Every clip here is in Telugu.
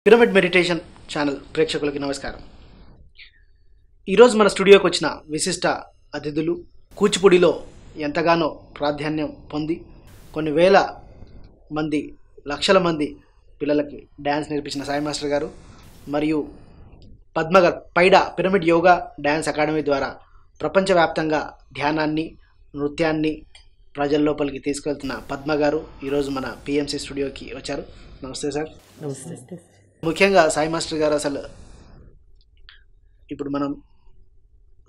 పిరమిడ్ మెడిటేషన్ ఛానల్ ప్రేక్షకులకి నమస్కారం. ఈరోజు మన స్టూడియోకి వచ్చిన విశిష్ట అతిథులు కూచిపూడిలో ఎంతగానో ప్రాధాన్యం పొంది కొన్ని వేల మంది లక్షల మంది పిల్లలకి డ్యాన్స్ నేర్పించిన సాయి మాస్టర్ గారు మరియు పద్మగర్ పైడా పిరమిడ్ యోగా డ్యాన్స్ అకాడమీ ద్వారా ప్రపంచవ్యాప్తంగా ధ్యానాన్ని నృత్యాన్ని ప్రజల లోపలికి తీసుకెళ్తున్న పద్మ గారు ఈరోజు మన పిఎంసి స్టూడియోకి వచ్చారు. నమస్తే సార్. నమస్తే. ముఖ్యంగా సాయి మాస్టర్ గారు అసలు ఇప్పుడు మనం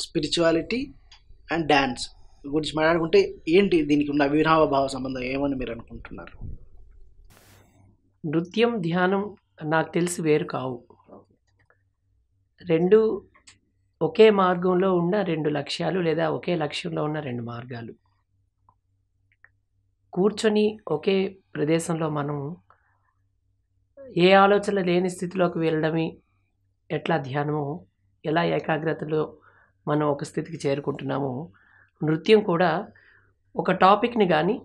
స్పిరిచువాలిటీ అండ్ డ్యాన్స్ గురించి మాట్లాడుకుంటే ఏంటి దీనికి ఉన్న అవినాభావ సంబంధం ఏమని మీరు అనుకుంటున్నారు? నృత్యం ధ్యానం నాకు తెలిసి వేరు కావు. రెండు ఒకే మార్గంలో ఉన్న రెండు లక్ష్యాలు లేదా ఒకే లక్ష్యంలో ఉన్న రెండు మార్గాలు. కూర్చొని ఒకే ప్రదేశంలో మనం ఏ ఆలోచన లేని స్థితిలోకి వెళ్ళడమే ఎట్లా ధ్యానమో, ఎలా ఏకాగ్రతలో మనం ఒక స్థితికి చేరుకుంటున్నామో, నృత్యం కూడా ఒక టాపిక్ని కానీ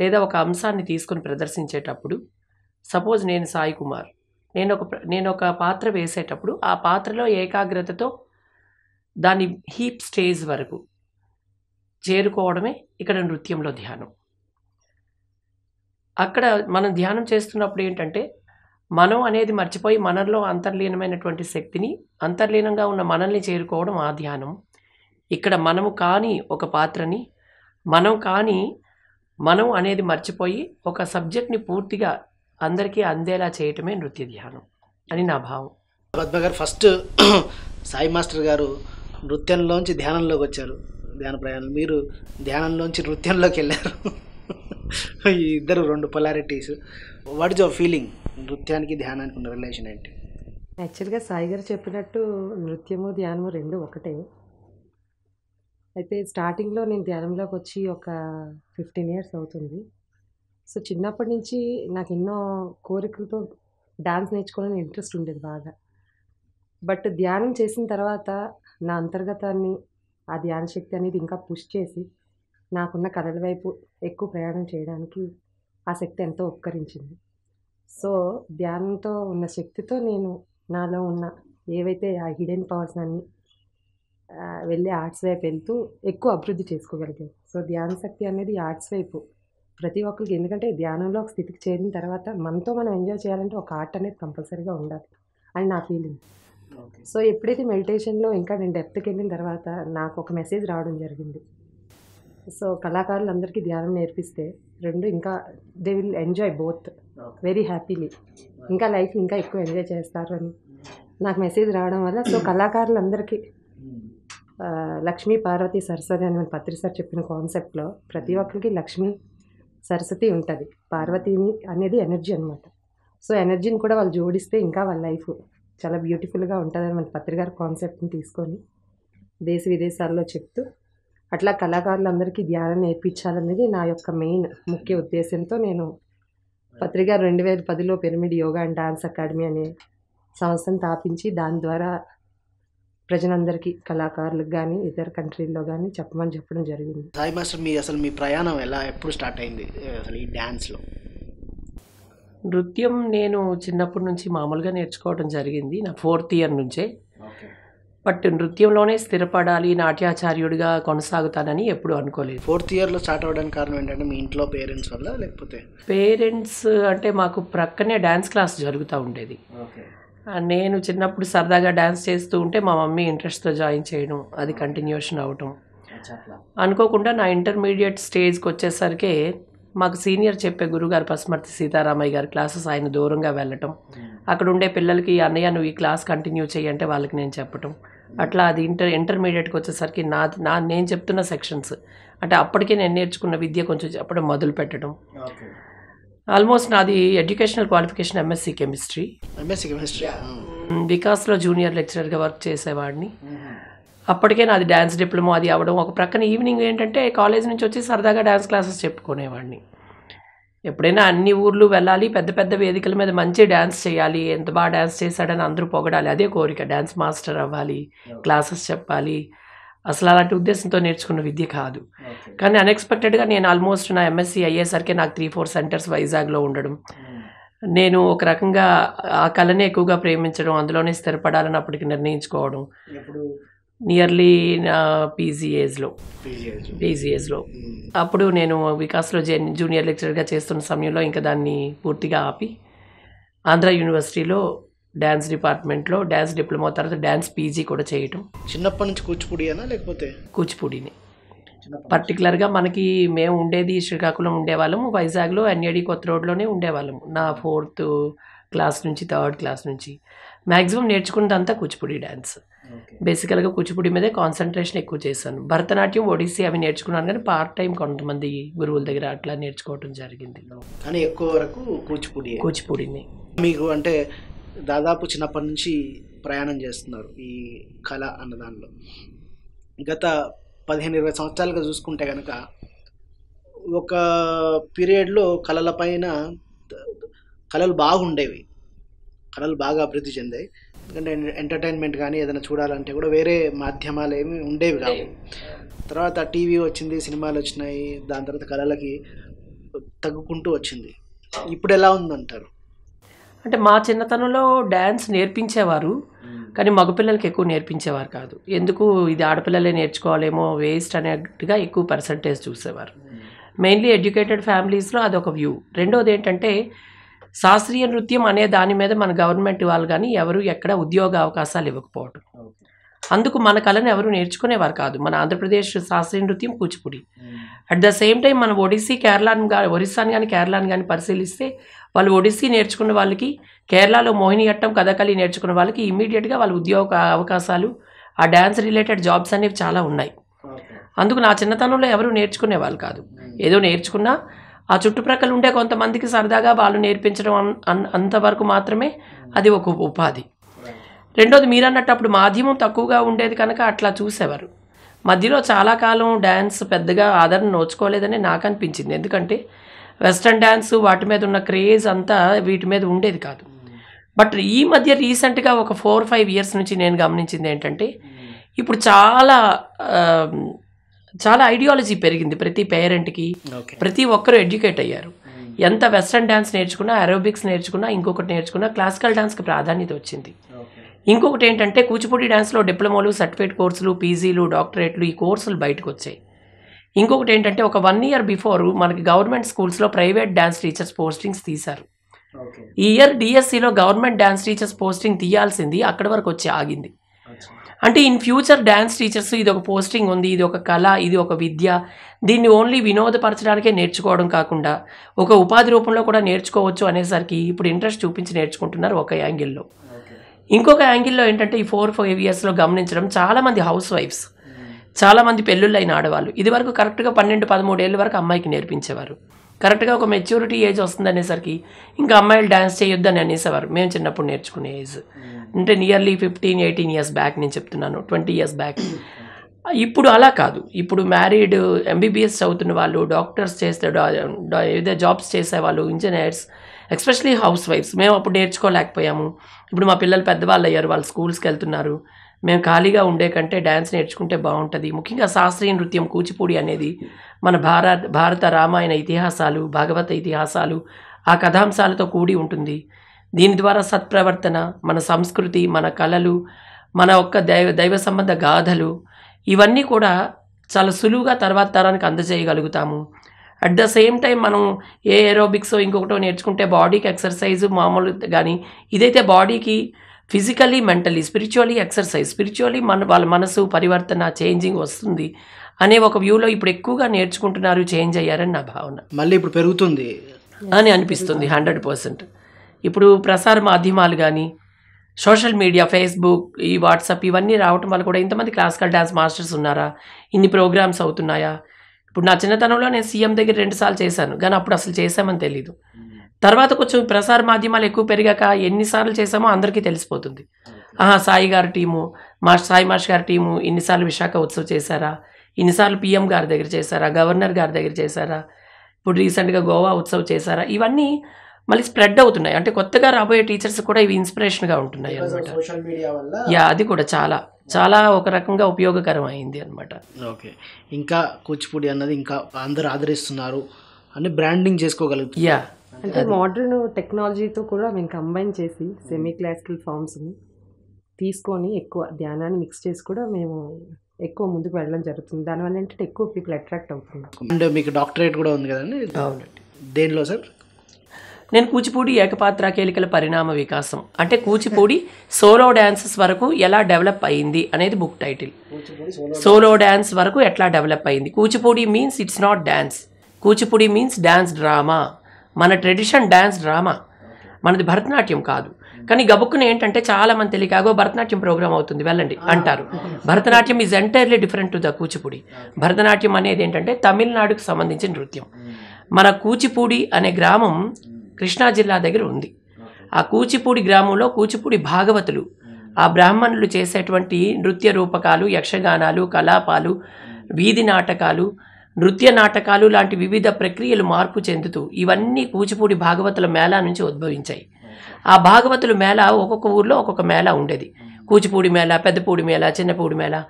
లేదా ఒక అంశాన్ని తీసుకొని ప్రదర్శించేటప్పుడు, సపోజ్ నేను సాయి కుమార్, నేను ఒక పాత్ర వేసేటప్పుడు ఆ పాత్రలో ఏకాగ్రతతో దాని హీప్ స్టేజ్ వరకు చేరుకోవడమే ఇక్కడ నృత్యంలో ధ్యానం. అక్కడ మనం ధ్యానం చేస్తున్నప్పుడు ఏంటంటే మనం అనేది మర్చిపోయి మనలో అంతర్లీనమైనటువంటి శక్తిని, అంతర్లీనంగా ఉన్న మనల్ని చేరుకోవడం ఆ ధ్యానం. ఇక్కడ మనము కాని ఒక పాత్రని మనం అనేది మర్చిపోయి ఒక సబ్జెక్ట్ని పూర్తిగా అందరికీ అందేలా చేయటమే నృత్య ధ్యానం అని నా భావం. పద్మ గారు, ఫస్ట్ సాయి మాస్టర్ గారు నృత్యంలోంచి ధ్యానంలోకి వచ్చారు, ధ్యాన ప్రయాణం. మీరు ధ్యానంలోంచి నృత్యంలోకి వెళ్ళారు. ఈ ఇద్దరు రెండు polarities. What is your feeling? నృత్యానికి ధ్యానానికి ఉన్న రిలేషన్ ఏంటి? యాక్చువల్గా సాయి గారు చెప్పినట్టు నృత్యము ధ్యానము రెండు ఒకటే. అయితే స్టార్టింగ్లో నేను ధ్యానంలోకి వచ్చి ఒక 15 years అవుతుంది. సో చిన్నప్పటి నుంచి నాకు ఎన్నో కోరికలతో డాన్స్ నేర్చుకోవాలని ఇంట్రెస్ట్ ఉండేది బాగా. బట్ ధ్యానం చేసిన తర్వాత నా అంతర్గతాన్ని, ఆ ధ్యాన శక్తి అనేది ఇంకా పుష్ చేసి నాకున్న కళల వైపు ఎక్కువ ప్రయాణం చేయడానికి ఆ శక్తి ఎంతో ఉపకరించింది. సో ధ్యానంతో ఉన్న శక్తితో నేను నాలో ఉన్న ఏవైతే ఆ హిడెన్ పవర్స్ అన్ని వెళ్ళి ఆర్ట్స్ వైపు వెళ్తూ ఎక్కువ అభివృద్ధి చేసుకోగలిగాను. సో ధ్యాన శక్తి అనేది ఆర్ట్స్ వైపు ప్రతి ఒక్కరికి, ఎందుకంటే ధ్యానంలో ఒక స్థితికి చేరిన తర్వాత మనతో మనం ఎంజాయ్ చేయాలంటే ఒక ఆర్ట్ అనేది కంపల్సరీగా ఉండాలి అని నా ఫీలింగ్. సో ఎప్పుడైతే మెడిటేషన్లో ఇంకా నేను డెప్త్కి వెళ్ళిన తర్వాత నాకు ఒక మెసేజ్ రావడం జరిగింది. సో కళాకారులందరికీ ధ్యానం నేర్పిస్తే రెండు ఇంకా they will enjoy both very happily, ఇంకా లైఫ్ ఇంకా ఎక్కువ ఎంజాయ్ చేస్తారు అని నాకు మెసేజ్ రావడం వల్ల, సో కళాకారులందరికీ లక్ష్మీ పార్వతి సరస్వతి అని మన పత్రి సార్ చెప్పిన కాన్సెప్ట్లో ప్రతి ఒక్కరికి లక్ష్మీ సరస్వతి ఉంటుంది, పార్వతిని అనేది ఎనర్జీ అనమాట. సో ఎనర్జీని కూడా వాళ్ళు జోడిస్తే ఇంకా వాళ్ళ లైఫ్ చాలా బ్యూటిఫుల్గా ఉంటుందని మన పత్రి గారి కాన్సెప్ట్ని తీసుకొని దేశ విదేశాల్లో చెప్తూ అట్లా కళాకారులందరికీ ధ్యానం నేర్పించాలనేది నా యొక్క మెయిన్ ముఖ్య ఉద్దేశంతో నేను పత్రిక 2010లో Pyramid Yoga and Dance Academy అనే సంస్థను స్థాపించి దాని ద్వారా ప్రజలందరికీ, కళాకారులకు కానీ ఇతర కంట్రీల్లో కానీ చెప్పడం జరిగింది. సాయి మాస్టర్, మీ ప్రయాణం ఎప్పుడు స్టార్ట్ అయింది అసలు ఈ డ్యాన్స్లో? నృత్యం నేను చిన్నప్పటి నుంచి మామూలుగా నేర్చుకోవడం జరిగింది, నా 4th year నుంచే. బట్ నృత్యంలోనే స్థిరపడాలి, నాట్యాచార్యుడిగా కొనసాగుతానని ఎప్పుడు అనుకోలేదు. 4th yearలో స్టార్ట్ అవ్వడానికి కారణం ఏంటంటే మీ ఇంట్లో పేరెంట్స్ వల్ల, లేకపోతే? పేరెంట్స్ అంటే మాకు ప్రక్కనే డ్యాన్స్ క్లాస్ జరుగుతూ ఉండేది. నేను చిన్నప్పుడు సరదాగా డ్యాన్స్ చేస్తూ ఉంటే మా మమ్మీ ఇంట్రెస్ట్తో జాయిన్ చేయడం, అది కంటిన్యూషన్ అవ్వటం. అనుకోకుండా నా ఇంటర్మీడియట్ స్టేజ్కి వచ్చేసరికి మాకు సీనియర్ చెప్పే గురుగారు పసుమర్తి సీతారామయ్య గారి క్లాసెస్ ఆయన దూరంగా వెళ్ళటం, అక్కడ ఉండే పిల్లలకి అన్నయ్య నువ్వు ఈ క్లాస్ కంటిన్యూ చేయంటే వాళ్ళకి నేను చెప్పటం, అట్లా అది ఇంటర్మీడియట్కి వచ్చేసరికి నేను చెప్తున్న సెక్షన్స్ అంటే అప్పటికే నేను నేర్చుకున్న విద్య కొంచెం చెప్పడం మొదలు పెట్టడం. ఆల్మోస్ట్ నాది ఎడ్యుకేషనల్ క్వాలిఫికేషన్ ఎంఎస్సి కెమిస్ట్రీ. వికాస్లో జూనియర్ లెక్చరర్గా వర్క్ చేసేవాడిని. అప్పటికే నాది డ్యాన్స్ డిప్లొమా అది అవ్వడం, ఒక ప్రక్కన ఈవినింగ్ ఏంటంటే కాలేజ్ నుంచి వచ్చి సరదాగా డ్యాన్స్ క్లాసెస్ చెప్పుకునేవాడిని. ఎప్పుడైనా అన్ని ఊర్లు వెళ్ళాలి, పెద్ద పెద్ద వేదికల మీద మంచి డ్యాన్స్ చేయాలి, ఎంత బాగా డ్యాన్స్ చేశాడని అందరూ పొగడాలి, అదే కోరిక. డ్యాన్స్ మాస్టర్ అవ్వాలి, క్లాసెస్ చెప్పాలి, అసలు అలాంటి ఉద్దేశంతో నేర్చుకున్న విద్య కాదు. కానీ అన్ఎక్స్పెక్టెడ్గా నేను ఆల్మోస్ట్ నా ఎంఎస్సి అయ్యేసరికి నాకు 3-4 సెంటర్స్ వైజాగ్లో ఉండడం, నేను ఒక రకంగా ఆ కళనే ఎక్కువగా ప్రేమించడం, అందులోనే స్థిరపడాలని అప్పటికి నిర్ణయించుకోవడం. నియర్లీ నా పీజీ ఏజ్లో. అప్పుడు నేను వికాస్లో జూనియర్ లెక్చరర్గా చేస్తున్న సమయంలో ఇంకా దాన్ని పూర్తిగా ఆపి ఆంధ్ర యూనివర్సిటీలో డ్యాన్స్ డిపార్ట్మెంట్లో డ్యాన్స్ డిప్లొమా తర్వాత డ్యాన్స్ పీజీ కూడా చేయటం. చిన్నప్పటి నుంచి కూచిపూడి అనా లేకపోతే? కూచిపూడిని. పర్టికులర్గా మనకి మేము ఉండేది శ్రీకాకుళం ఉండేవాళ్ళము, వైజాగ్లో ఎన్ఏడి కొత్త రోడ్లోనే ఉండేవాళ్ళము. నా 4th క్లాస్ నుంచి 3rd క్లాస్ నుంచి మ్యాక్సిమం నేర్చుకున్నదంతా కూచిపూడి డ్యాన్స్. బేసికల్గా కూచిపూడి మీదే కాన్సన్ట్రేషన్ ఎక్కువ చేశాను. భరతనాట్యం, ఒడిస్సీ అవి నేర్చుకున్నాను, కానీ పార్ట్ టైం కొంతమంది గురువుల దగ్గర అట్లా నేర్చుకోవడం జరిగింది. కానీ ఎక్కువ వరకు కూచిపూడిని. మీకు అంటే దాదాపు చిన్నప్పటి నుంచి ప్రయాణం చేస్తున్నారు ఈ కళ అన్న దానిలో. గత 15-20 సంవత్సరాలుగా చూసుకుంటే కనుక ఒక పీరియడ్లో కళలు బాగుండేవి, కళలు బాగా అభివృద్ధి చెందాయి. ఎందుకంటే ఎంటర్టైన్మెంట్ కానీ ఏదైనా చూడాలంటే కూడా వేరే మాధ్యమాలు ఏమి ఉండేవి కావు. తర్వాత టీవీ వచ్చింది, సినిమాలు వచ్చినాయి, దాని తర్వాత కళలకి తగ్గుకుంటూ వచ్చింది. ఇప్పుడు ఎలా ఉందంటారు? అంటే మా చిన్నతనంలో డ్యాన్స్ నేర్పించేవారు, కానీ మగపిల్లలకి ఎక్కువ నేర్పించేవారు కాదు. ఎందుకు ఇది ఆడపిల్లలే నేర్చుకోవాలేమో, వేస్ట్ అనేట్టుగా ఎక్కువ పర్సంటేజ్ చూసేవారు. మెయిన్లీ ఎడ్యుకేటెడ్ ఫ్యామిలీస్లో అదొక వ్యూ. రెండోది ఏంటంటే శాస్త్రీయ నృత్యం అనే దాని మీద మన గవర్నమెంట్ వాళ్ళు కానీ ఎవరు ఎక్కడ ఉద్యోగ అవకాశాలు ఇవ్వకపోవటం. అందుకు మన కళను ఎవరు నేర్చుకునేవారు కాదు. మన ఆంధ్రప్రదేశ్ శాస్త్రీయ నృత్యం Kuchipudi. At the same time మనం ఒరిస్సాని కానీ కేరళని కానీ పరిశీలిస్తే వాళ్ళు ఒడిస్సీ నేర్చుకున్న వాళ్ళకి, కేరళలో మోహినియట్టం, కథకళి నేర్చుకున్న వాళ్ళకి ఇమీడియట్గా వాళ్ళ ఉద్యోగ అవకాశాలు, ఆ డ్యాన్స్ రిలేటెడ్ జాబ్స్ అనేవి చాలా ఉన్నాయి. అందుకు నా చిన్నతనంలో ఎవరు నేర్చుకునే వాళ్ళు కాదు. ఏదో నేర్చుకున్నా ఆ చుట్టుప్రక్కల ఉండే కొంతమందికి సరదాగా వాళ్ళు నేర్పించడం అంతవరకు మాత్రమే అది ఒక ఉపాధి. రెండోది మీరన్నట్టు అప్పుడు మాధ్యమం తక్కువగా ఉండేది కనుక అట్లా చూసేవారు. మధ్యలో చాలా కాలం డ్యాన్స్ పెద్దగా ఆదరణ నోచుకోలేదని నాకు అనిపించింది. ఎందుకంటే వెస్ట్రన్ డ్యాన్స్ వాటి మీద ఉన్న క్రేజ్ అంతా వీటి మీద ఉండేది కాదు. బట్ ఈ మధ్య రీసెంట్గా ఒక 4-5 ఇయర్స్ నుంచి నేను గమనించింది ఏంటంటే ఇప్పుడు చాలా ఐడియాలజీ పెరిగింది ప్రతి పేరెంట్కి. ప్రతి ఒక్కరూ ఎడ్యుకేట్ అయ్యారు. ఎంత వెస్ట్రన్ డ్యాన్స్ నేర్చుకున్నా, అరోబిక్స్ నేర్చుకున్నా, ఇంకొకటి నేర్చుకున్నా, క్లాసికల్ డ్యాన్స్కి ప్రాధాన్యత వచ్చింది. ఇంకొకటి ఏంటంటే కూచిపూడి డ్యాన్స్లో డిప్లొమాలు, సర్టిఫికేట్ కోర్సులు, పీజీలు, డాక్టరేట్లు ఈ కోర్సులు బయటకు వచ్చాయి. ఇంకొకటి ఏంటంటే ఒక 1 year బిఫోర్ మనకి గవర్నమెంట్ స్కూల్స్లో ప్రైవేట్ డ్యాన్స్ టీచర్స్ పోస్టింగ్స్ తీశారు. ఈ ఇయర్ డిఎస్సిలో గవర్నమెంట్ డ్యాన్స్ టీచర్స్ పోస్టింగ్ తీయాల్సింది అక్కడి వరకు వచ్చి ఆగింది. అంటే ఇన్ ఫ్యూచర్ డ్యాన్స్ టీచర్స్ ఇది ఒక పోస్టింగ్ ఉంది, ఇది ఒక కళ, ఇది ఒక విద్య, దీన్ని ఓన్లీ వినోదపరచడానికే నేర్చుకోవడం కాకుండా ఒక ఉపాధి రూపంలో కూడా నేర్చుకోవచ్చు అనేసరికి ఇప్పుడు ఇంట్రెస్ట్ చూపించి నేర్చుకుంటున్నారు ఒక యాంగిల్లో. ఇంకొక యాంగిల్లో ఏంటంటే ఈ 4-5 ఇయర్స్లో గమనించడం చాలామంది హౌస్ వైఫ్స్, చాలామంది పెళ్ళిళ్ళైన ఆడవాళ్ళు ఇదివరకు కరెక్ట్గా 12-13 ఏళ్ళ వరకు అమ్మాయికి నేర్పించేవారు. కరెక్ట్గా ఒక మెచ్యూరిటీ ఏజ్ వస్తుంది అనేసరికి ఇంకా అమ్మాయిలు డ్యాన్స్ చేయొద్దని అనేసేవారు. మేము చిన్నప్పుడు నేర్చుకునే ఏజ్ అంటే నియర్లీ 15-18 years బ్యాక్ నేను చెప్తున్నాను, 20 years బ్యాక్. ఇప్పుడు అలా కాదు. ఇప్పుడు మ్యారీడ్ ఎంబీబీఎస్ చదువుతున్న వాళ్ళు, డాక్టర్స్ చేస్తే ఏదో జాబ్స్ చేసేవాళ్ళు, ఇంజనీర్స్, ఎస్పెషలీ హౌస్ వైఫ్స్. మేము అప్పుడు నేర్చుకోలేకపోయాము. ఇప్పుడు మా పిల్లలు పెద్దవాళ్ళు అయ్యారు, వాళ్ళు స్కూల్స్కి వెళ్తున్నారు. మేము ఖాళీగా ఉండే కంటే డ్యాన్స్ నేర్చుకుంటే బాగుంటుంది. ముఖ్యంగా శాస్త్రీయ నృత్యం కూచిపూడి అనేది మన భారత రామాయణ ఇతిహాసాలు, భాగవత ఇతిహాసాలు, ఆ కథాంశాలతో కూడి ఉంటుంది. దీని ద్వారా సత్ప్రవర్తన, మన సంస్కృతి, మన కళలు, మన ఒక్క దైవ సంబంధ గాథలు ఇవన్నీ కూడా చాలా సులువుగా తర్వాత తరానికి అందజేయగలుగుతాము. అట్ ద సేమ్ టైం మనం ఏ ఏరోబిక్సో ఇంకొకటో నేర్చుకుంటే బాడీకి ఎక్సర్సైజ్ మామూలు, కానీ ఇదైతే బాడీకి physically, mentally, spiritually exercise, spiritually వాళ్ళ మనసు పరివర్తన, చేంజింగ్ వస్తుంది అనే ఒక వ్యూలో ఇప్పుడు ఎక్కువగా నేర్చుకుంటున్నారు, చేంజ్ అయ్యారని నా భావన. మళ్ళీ ఇప్పుడు పెరుగుతుంది అని అనిపిస్తుంది 100%. ఇప్పుడు ప్రసార మాధ్యమాలు కానీ, సోషల్ మీడియా, ఫేస్బుక్, ఈ వాట్సాప్ ఇవన్నీ రావటం వల్ల కూడా ఇంతమంది క్లాసికల్ డ్యాన్స్ మాస్టర్స్ ఉన్నారా, ఇన్ని ప్రోగ్రామ్స్ అవుతున్నాయా. ఇప్పుడు నా చిన్నతనంలో నేను సీఎం దగ్గర 2 సార్లు చేశాను, కానీ అప్పుడు అసలు చేశామని తెలీదు. తర్వాత కొంచెం ప్రసార మాధ్యమాలు ఎక్కువ పెరిగాక ఎన్నిసార్లు చేశామో అందరికీ తెలిసిపోతుంది. సాయి గారి టీము, సాయి మాస్టర్ గారి టీము ఇన్నిసార్లు విశాఖ ఉత్సవ్ చేశారా, ఇన్నిసార్లు పిఎం గారి దగ్గర చేశారా, గవర్నర్ గారి దగ్గర చేశారా, ఇప్పుడు రీసెంట్గా గోవా ఉత్సవ్ చేశారా, ఇవన్నీ మళ్ళీ స్ప్రెడ్ అవుతున్నాయి. అంటే కొత్తగా రాబోయే టీచర్స్ కూడా ఇవి ఇన్స్పిరేషన్గా ఉంటున్నాయి అనమాట. సోషల్ మీడియా వల్ల అది కూడా చాలా చాలా ఒక రకంగా ఉపయోగకరం అయింది అనమాట. ఓకే, ఇంకా కూచిపూడి అన్నది ఇంకా అందరూ ఆదరిస్తున్నారు అని బ్రాండింగ్ చేసుకోగలుగుతుంది. అంటే మోడర్న్ టెక్నాలజీతో కూడా మేము కంబైన్ చేసి సెమీ క్లాసికల్ ఫామ్స్ని తీసుకొని ఎక్కువ ధ్యానాన్ని మిక్స్ చేసి కూడా మేము ఎక్కువ ముందుకు వెళ్ళడం జరుగుతుంది. దానివల్ల ఏంటంటే ఎక్కువ పీపుల్ అట్రాక్ట్ అవుతున్నారు. అండ్ మీకు డాక్టరేట్ కూడా ఉంది కదండి, అవునండి. దేనిలో సార్? నేను కూచిపూడి ఏకపాత్ర కేలికల పరిణామ వికాసం, అంటే కూచిపూడి సోలో డ్యాన్సెస్ వరకు ఎలా డెవలప్ అయింది అనేది బుక్ టైటిల్. సోలో డ్యాన్స్ వరకు ఎట్లా డెవలప్ అయింది. Kuchipudi means it's not dance, Kuchipudi means dance drama. మన ట్రెడిషన్ డ్యాన్స్ డ్రామా, మనది భరతనాట్యం కాదు. కానీ గబుక్కున ఏంటంటే చాలా మంది తెలియకాగో భరతనాట్యం ప్రోగ్రామ్ అవుతుంది వెళ్ళండి అంటారు. Bharatanatyam is entirely different to the Kuchipudi. Bharatanatyam అనేది ఏంటంటే తమిళనాడుకు సంబంధించిన నృత్యం. మన కూచిపూడి అనే గ్రామం కృష్ణా జిల్లా దగ్గర ఉంది. ఆ కూచిపూడి గ్రామంలో కూచిపూడి భాగవతులు, ఆ బ్రాహ్మణులు చేసేటువంటి నృత్య రూపకాలు, యక్షగానాలు, కలాపాలు, వీధి నాటకాలు, నృత్య నాటకాలు లాంటి వివిధ ప్రక్రియలు మార్పు చెందుతూ ఇవన్నీ కూచిపూడి భాగవతుల మేళా నుంచి ఉద్భవించాయి. ఆ భాగవతుల మేళా ఒక్కొక్క ఊర్లో ఒక్కొక్క మేళా ఉండేది. కూచిపూడి మేళా, పెద్దపూడి మేళా, చిన్నపూడి మేళా.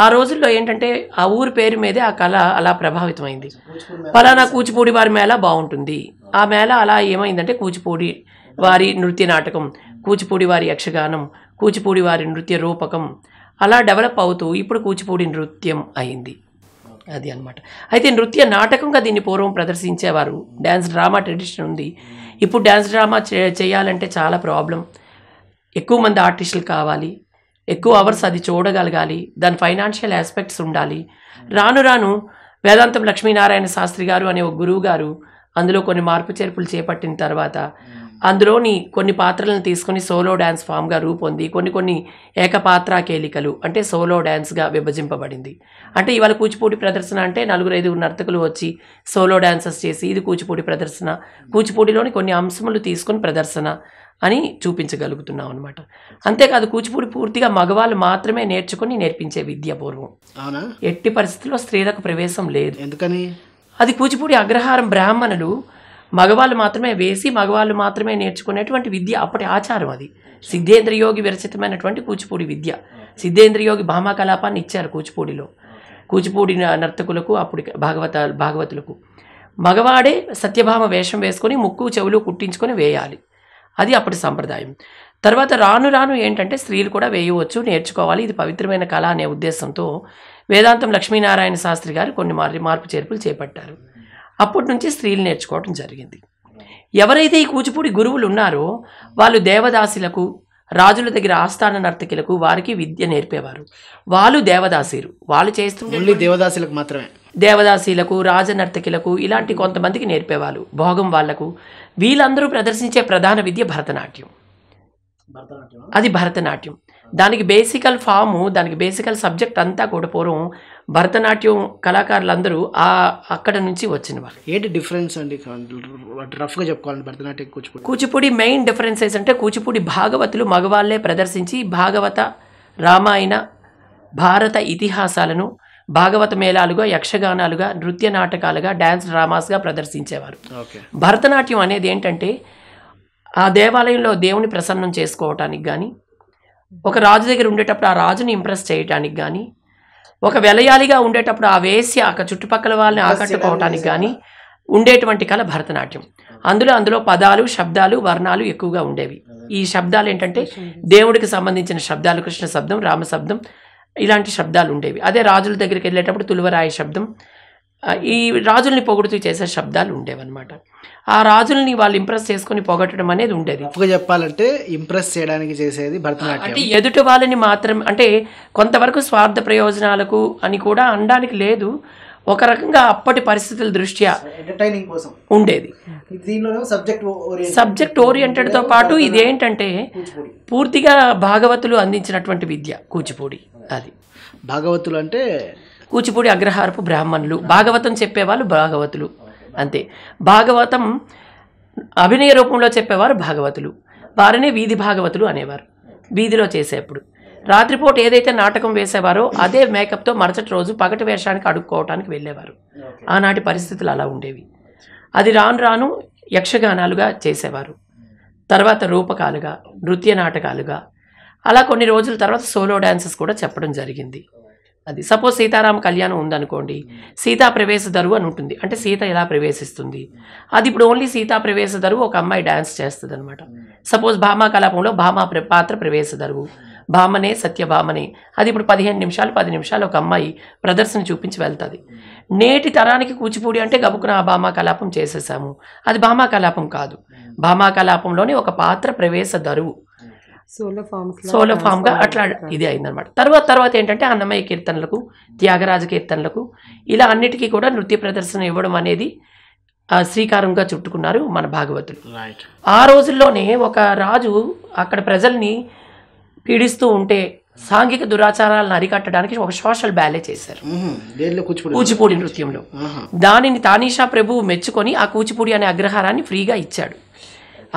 ఆ రోజుల్లో ఏంటంటే ఆ ఊరి పేరు మీదే ఆ కళ అలా ప్రభావితమైంది. ఫలానా కూచిపూడి వారి మేళా బాగుంటుంది, ఆ మేళా అలా ఏమైందంటే కూచిపూడి వారి నృత్య నాటకం, కూచిపూడి వారి యక్షగానం, కూచిపూడి వారి నృత్య రూపకం అలా డెవలప్ అవుతూ ఇప్పుడు కూచిపూడి నృత్యం అయింది. అది అన్నమాట. అయితే నృత్య నాటకంగా దీన్ని పూర్వం ప్రదర్శించేవారు. డ్యాన్స్ డ్రామా ట్రెడిషన్ ఉంది. ఇప్పుడు డ్యాన్స్ డ్రామా చేయాలంటే చాలా ప్రాబ్లం. ఎక్కువ మంది ఆర్టిస్టులు కావాలి, ఎక్కువ అవర్స్ అది చూడగలగాలి, దాని ఫైనాన్షియల్ ఆస్పెక్ట్స్ ఉండాలి. రాను రాను వేదాంతం లక్ష్మీనారాయణ శాస్త్రి గారు అనే ఒక గురువు గారు అందులో కొన్ని మార్పు చేర్పులు చేపట్టిన తర్వాత అందులోని కొన్ని పాత్రలను తీసుకొని సోలో డ్యాన్స్ ఫామ్గా రూపొంది కొన్ని ఏకపాత్ర కేలికలు అంటే సోలో డ్యాన్స్గా విభజింపబడింది. అంటే ఇవాళ కూచిపూడి ప్రదర్శన అంటే 4-5 నర్తకులు వచ్చి సోలో డ్యాన్సెస్ చేసి ఇది కూచిపూడి ప్రదర్శన, కూచిపూడిలోని కొన్ని అంశములు తీసుకొని ప్రదర్శన అని చూపించగలుగుతున్నాం అనమాట. అంతేకాదు కూచిపూడి పూర్తిగా మగవాళ్ళు మాత్రమే నేర్పించే విద్య పూర్వం. అవునా? ఎట్టి పరిస్థితుల్లో స్త్రీలకు ప్రవేశం లేదు. ఎందుకని? అది కూచిపూడి అగ్రహారం బ్రాహ్మణులు మగవాళ్ళు మాత్రమే వేసి మగవాళ్ళు మాత్రమే నేర్చుకునేటువంటి విద్య, అప్పటి ఆచారం. అది సిద్ధేంద్ర యోగి విరచితమైనటువంటి కూచిపూడి విద్య. సిద్ధేంద్ర యోగి భామా కలాపాన్ని ఇచ్చారు కూచిపూడిలో. కూచిపూడి నర్తకులకు అప్పుడు భాగవతులకు మగవాడే సత్యభామ వేషం వేసుకొని ముక్కు చెవులు కుట్టించుకొని వేయాలి. అది అప్పటి సంప్రదాయం. తర్వాత రాను రాను ఏంటంటే స్త్రీలు కూడా వేయవచ్చు, నేర్చుకోవాలి, ఇది పవిత్రమైన కళ అనే ఉద్దేశంతో వేదాంతం లక్ష్మీనారాయణ శాస్త్రి గారు కొన్ని మార్పు చేర్పులు చేపట్టారు. అప్పటి నుంచి స్త్రీలు నేర్చుకోవడం జరిగింది. ఎవరైతే ఈ కూచిపూడి గురువులు ఉన్నారో వాళ్ళు దేవదాసులకు, రాజుల దగ్గర ఆస్థాన నర్తకులకు వారికి విద్య నేర్పేవారు. వాళ్ళు దేవదాసీలు, వాళ్ళు చేస్తుండే దేవదాసులకు మాత్రమే, దేవదాసీలకు, రాజనర్తకులకు ఇలాంటి కొంతమందికి నేర్పేవాళ్ళు. భోగం వాళ్లకు. వీళ్ళందరూ ప్రదర్శించే ప్రధాన విద్య భరతనాట్యం. అది భరతనాట్యం. దానికి బేసికల్ ఫాము, దానికి బేసికల్ సబ్జెక్ట్ అంతా కూడా పూర్వం భరతనాట్యం కళాకారులందరూ అక్కడ నుంచి వచ్చిన వాళ్ళు. ఏంటి డిఫరెన్స్ అండి రఫ్గా చెప్పుకోవాలండి భరతనాట్యం కూచిపూడి? కూచిపూడి మెయిన్ డిఫరెన్సెస్ అంటే కూచిపూడి భాగవతులు మగవాళ్లే ప్రదర్శించి భాగవత, రామాయణ, భారత ఇతిహాసాలను భాగవత మేళాలుగా, యక్షగానాలుగా, నృత్య నాటకాలుగా, డ్యాన్స్ డ్రామాస్గా ప్రదర్శించేవారు. భరతనాట్యం అనేది ఏంటంటే ఆ దేవాలయంలో దేవుని ప్రసన్నం చేసుకోవటానికి కానీ, ఒక రాజు దగ్గర ఉండేటప్పుడు ఆ రాజుని ఇంప్రెస్ చేయటానికి కానీ, ఒక వెలయాలిగా ఉండేటప్పుడు ఆ వేసి ఆ చుట్టుపక్కల వాళ్ళని ఆకట్టుకోవటానికి కానీ ఉండేటువంటి కళ భరతనాట్యం. అందులో పదాలు, శబ్దాలు, వర్ణాలు ఎక్కువగా ఉండేవి. ఈ శబ్దాలు ఏంటంటే దేవుడికి సంబంధించిన శబ్దాలు, కృష్ణ శబ్దం, రామ శబ్దం, ఇలాంటి శబ్దాలు ఉండేవి. అదే రాజుల దగ్గరికి వెళ్ళేటప్పుడు తులువరాయ శబ్దం, ఈ రాజుల్ని పొగుడుతూ చేసే శబ్దాలు ఉండేవన్నమాట. ఆ రాజుల్ని వాళ్ళు ఇంప్రెస్ చేసుకుని పొగట్టడం అనేది ఉండేది. చెప్పాలంటే ఇంప్రెస్ చేయడానికి చేసేది భరతనాట్యం. అంటే ఎదుటి వాళ్ళని మాత్రం, అంటే కొంతవరకు స్వార్థ ప్రయోజనాలకు అని కూడా అనడానికి లేదు. ఒక రకంగా అప్పటి పరిస్థితుల దృష్ట్యా ఎంటర్టైనింగ్ కోసం ఉండేది. సబ్జెక్ట్ ఓరియంటెడ్తో పాటు ఇది ఏంటంటే పూర్తిగా భాగవతులు అందించినటువంటి విద్య కూచిపూడి. అది భాగవతులు అంటే కూచిపూడి అగ్రహారపు బ్రాహ్మణులు, భాగవతం చెప్పేవాళ్ళు భాగవతులు అంతే. భాగవతం అభినయ రూపంలో చెప్పేవారు భాగవతులు, వారినే వీధి భాగవతులు అనేవారు. వీధిలో చేసేప్పుడు రాత్రిపూట ఏదైతే నాటకం వేసేవారో అదే మేకప్తో మరుసటి రోజు పగటి వేషానికి అడుక్కోవటానికి వెళ్ళేవారు. ఆనాటి పరిస్థితులు అలా ఉండేవి. అది రాను రాను యక్షగానాలుగా చేసేవారు, తర్వాత రూపకాలుగా, నృత్య నాటకాలుగా, అలా కొన్ని రోజుల తర్వాత సోలో డ్యాన్సెస్ కూడా చెప్పడం జరిగింది. అది సపోజ్ సీతారామ కళ్యాణం ఉందనుకోండి, సీతా ప్రవేశ దరువు అని ఉంటుంది. అంటే సీత ఎలా ప్రవేశిస్తుంది, అది ఇప్పుడు ఓన్లీ సీతా ప్రవేశ దరువు ఒక అమ్మాయి డ్యాన్స్ చేస్తుంది అనమాట. సపోజ్ భామా కలాపంలో భామా పాత్ర ప్రవేశ దరువు, భామనే సత్యభామనే, అది ఇప్పుడు 15 నిమిషాలు 10 నిమిషాలు ఒక అమ్మాయి ప్రదర్శన చూపించి వెళ్తుంది. నేటి తరానికి కూచిపూడి అంటే గబుకున ఆ భామా కలాపం చేసేసాము, అది భామా కలాపం కాదు. భామా కలాపంలోని ఒక పాత్ర ప్రవేశ దరువు సోలో ఫామ్గా అట్లా ఇది అయిందనమాట. తర్వాత ఏంటంటే అన్నమయ్య కీర్తనలకు, త్యాగరాజ కీర్తనలకు, ఇలా అన్నిటికీ కూడా నృత్య ప్రదర్శన ఇవ్వడం అనేది శ్రీకారంగా చుట్టుకున్నారు మన భాగవతులు. ఆ రోజుల్లోనే ఒక రాజు అక్కడ ప్రజల్ని పీడిస్తూ ఉంటే సాంఘిక దురాచారాలను అరికట్టడానికి ఒక సోషల్ బ్యాలే చేశారు కూచిపూడి నృత్యంలో. దానిని తానీషా ప్రభువు మెచ్చుకొని ఆ కూచిపూడి అనే అగ్రహారాన్ని ఫ్రీగా ఇచ్చాడు.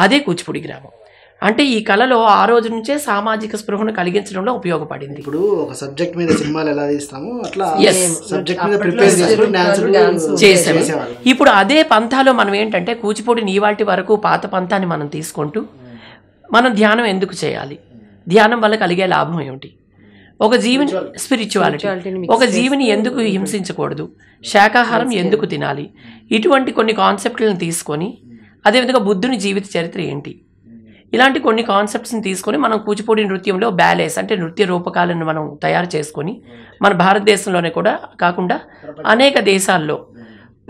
అదే కూచిపూడి గ్రామం. అంటే ఈ కళలో ఆ రోజు నుంచే సామాజిక స్పృహను కలిగించడంలో ఉపయోగపడింది. ఇప్పుడు ఒక సబ్జెక్ట్ మీద సినిమాలు ఎలా తీస్తామో అట్లా సబ్జెక్ట్ మీద ప్రిపేర్ చేసాము. ఇప్పుడు అదే పంథాలో మనం ఏంటంటే కూచిపూడిని ఇవాల్టి వరకు పాత పంథాన్ని మనం తీసుకుంటూ మనం ధ్యానం ఎందుకు చేయాలి, ధ్యానం వల్ల కలిగే లాభం ఏమిటి, ఒక జీవిని స్పిరిచువాలిటీ, ఒక జీవిని ఎందుకు హింసించకూడదు, శాకాహారం ఎందుకు తినాలి, ఇటువంటి కొన్ని కాన్సెప్ట్లను తీసుకొని, అదేవిధంగా బుద్ధుని జీవిత చరిత్ర ఏంటి, ఇలాంటి కొన్ని కాన్సెప్ట్స్ని తీసుకొని మనం కూచిపూడి నృత్యంలో బ్యాలెన్స్ అంటే నృత్య రూపకాలను మనం తయారు చేసుకొని మన భారతదేశంలోనే కూడా కాకుండా అనేక దేశాల్లో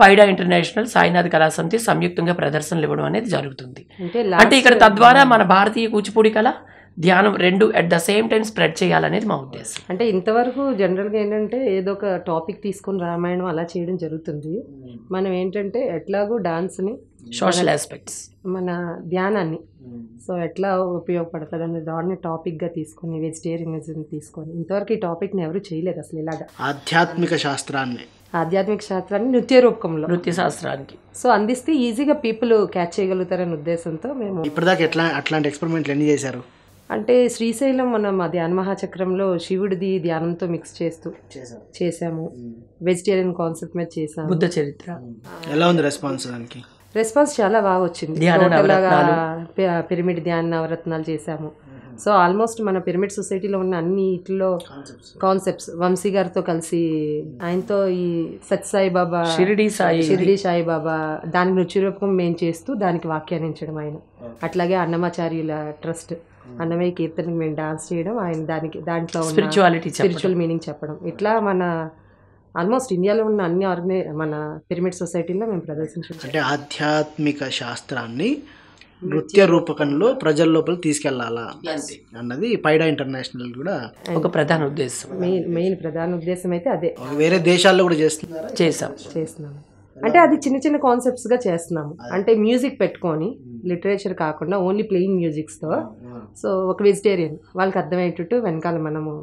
పైడా ఇంటర్నేషనల్, సాయినాథ్ కళా సమితి సంయుక్తంగా ప్రదర్శనలు ఇవ్వడం అనేది జరుగుతుంది. అంటే ఇక్కడ తద్వారా మన భారతీయ కూచిపూడి కళ, ధ్యానం రెండు at the same time spread చేయాలనేది మా ఉద్దేశం. అంటే ఇంతవరకు జనరల్గా ఏంటంటే ఏదో ఒక టాపిక్ తీసుకొని రామాయణం అలా చేయడం జరుగుతుంది. మనం ఏంటంటే ఎట్లాగో డాన్స్ని, సోషల్ ఆస్పెక్ట్స్, మన ధ్యానాన్ని సో ఎట్లా ఉపయోగపడుతుంది అనే దాన్ని టాపిక్గా తీసుకొని, వెజిటేరియనిజం తీసుకొని, ఇంతవరకు ఈ టాపిక్ని ఎవరు చేయలేదు అసలు ఇలాగా. ఆధ్యాత్మిక శాస్త్రాన్ని నృత్య రూపంలో, నృత్య శాస్త్రానికి సో అందిస్తే ఈజీగా పీపుల్ క్యాచ్ చేయగలుగుతారనే ఉద్దేశంతో మేము ఇప్పటిదాకా అట్లాంటి ఎక్స్పెరిమెంట్లు ఎన్ని చేశారు అంటే శ్రీశైలం మనం ఆ ధ్యాన మహాచక్రంలో శివుడిది ధ్యానంతో మిక్స్ చేస్తూ చేసాము. వెజిటేరియన్ కాన్సెప్ట్ మీద చేసాము. బుద్ధ చరిత్ర ఎలా ఉంది రెస్పాన్స్? దానికి రెస్పాన్స్ చాలా బాగా వచ్చింది. పిరమిడ్ ధ్యాన నవరత్నాలు చేసాము. సో ఆల్మోస్ట్ మన పిరమిడ్ సొసైటీలో ఉన్న అన్ని ఇట్లో కాన్సెప్ట్స్ వంశీ గారితో కలిసి ఆయనతో ఈ సత్యసాయిబాబా, షిరిడి సాయిబాబా దానికి నృత్య రూపకం మేము చేస్తూ దానికి వ్యాఖ్యానించడం ఆయన. అట్లాగే అన్నమాచార్యుల ట్రస్ట్ అన్నమయ్య కీర్తనకి మేము డాన్స్ చేయడం, ఆయన దాంట్లో స్పిరిచువల్ మీనింగ్ చెప్పడం. ఇట్లా మన ఆల్మోస్ట్ ఇండియాలో ఉన్న అన్ని మన పిరమిడ్ సొసైటీలో మేము ప్రదర్శించాం. అంటే ఆధ్యాత్మిక శాస్త్రాన్ని నృత్య రూపకంలో ప్రజల లోపల తీసుకెళ్లాలా అన్నది పైడా ఇంటర్నేషనల్ కూడా ఒక ప్రధాన ఉద్దేశం. మెయిన్ ప్రధాన ఉద్దేశం అయితే అదే. వేరే దేశాల్లో కూడా చేస్తున్నాము. అంటే అది చిన్న చిన్న కాన్సెప్ట్స్గా చేస్తున్నాము. అంటే మ్యూజిక్ పెట్టుకొని లిటరేచర్ కాకుండా ఓన్లీ ప్లేయింగ్ మ్యూజిక్స్తో. సో ఒక వెజిటేరియన్ వాళ్ళకి అర్థమయ్యేటట్టు వెనకాల మనము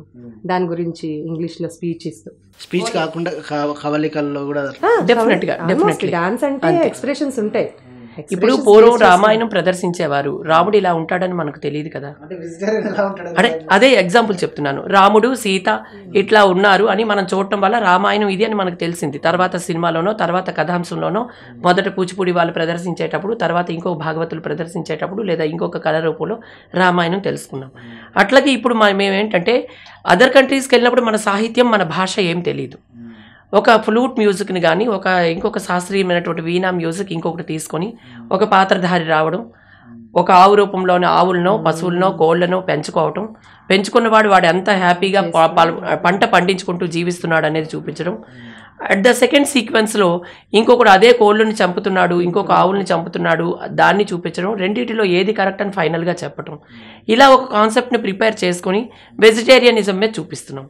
దాని గురించి ఇంగ్లీష్లో స్పీచ్ కాకుండా కవలికల్లో కూడా డాన్స్ అంటే ఎక్స్ప్రెషన్స్ ఉంటాయి. ఇప్పుడు పూర్వం రామాయణం ప్రదర్శించేవారు, రాముడు ఇలా ఉంటాడని మనకు తెలియదు కదా. అంటే అదే ఎగ్జాంపుల్ చెప్తున్నాను. రాముడు సీత ఇట్లా ఉన్నారు అని మనం చూడటం వల్ల రామాయణం ఇది అని మనకు తెలిసింది. తర్వాత సినిమాలోనో, తర్వాత కథాంశంలోనో, మొదట కూచిపూడి వాళ్ళు ప్రదర్శించేటప్పుడు, తర్వాత ఇంకొక భాగవతులు ప్రదర్శించేటప్పుడు, లేదా ఇంకొక కళ రూపంలో రామాయణం తెలుసుకున్నాం. అట్లాగే ఇప్పుడు మేమేంటంటే అదర్ కంట్రీస్కి వెళ్ళినప్పుడు మన సాహిత్యం, మన భాష ఏం తెలియదు. ఒక ఫ్లూట్ మ్యూజిక్ని కానీ, ఇంకొక శాస్త్రీయమైనటువంటి వీణా మ్యూజిక్ ఇంకొకటి తీసుకొని ఒక పాత్రధారి రావడం, ఒక ఆవు రూపంలోని ఆవులనో, పశువులనో, కోళ్లనో పెంచుకున్నవాడు వాడు ఎంత హ్యాపీగా పంట పండించుకుంటూ జీవిస్తున్నాడు అనేది చూపించడం. అట్ ద సెకండ్ సీక్వెన్స్లో ఇంకొకడు అదే కోళ్ళని చంపుతున్నాడు, ఇంకొక ఆవుల్ని చంపుతున్నాడు, దాన్ని చూపించడం. రెండింటిలో ఏది కరెక్ట్ అని ఫైనల్గా చెప్పడం. ఇలా ఒక కాన్సెప్ట్ని ప్రిపేర్ చేసుకొని వెజిటేరియనిజం మీద చూపిస్తున్నాం.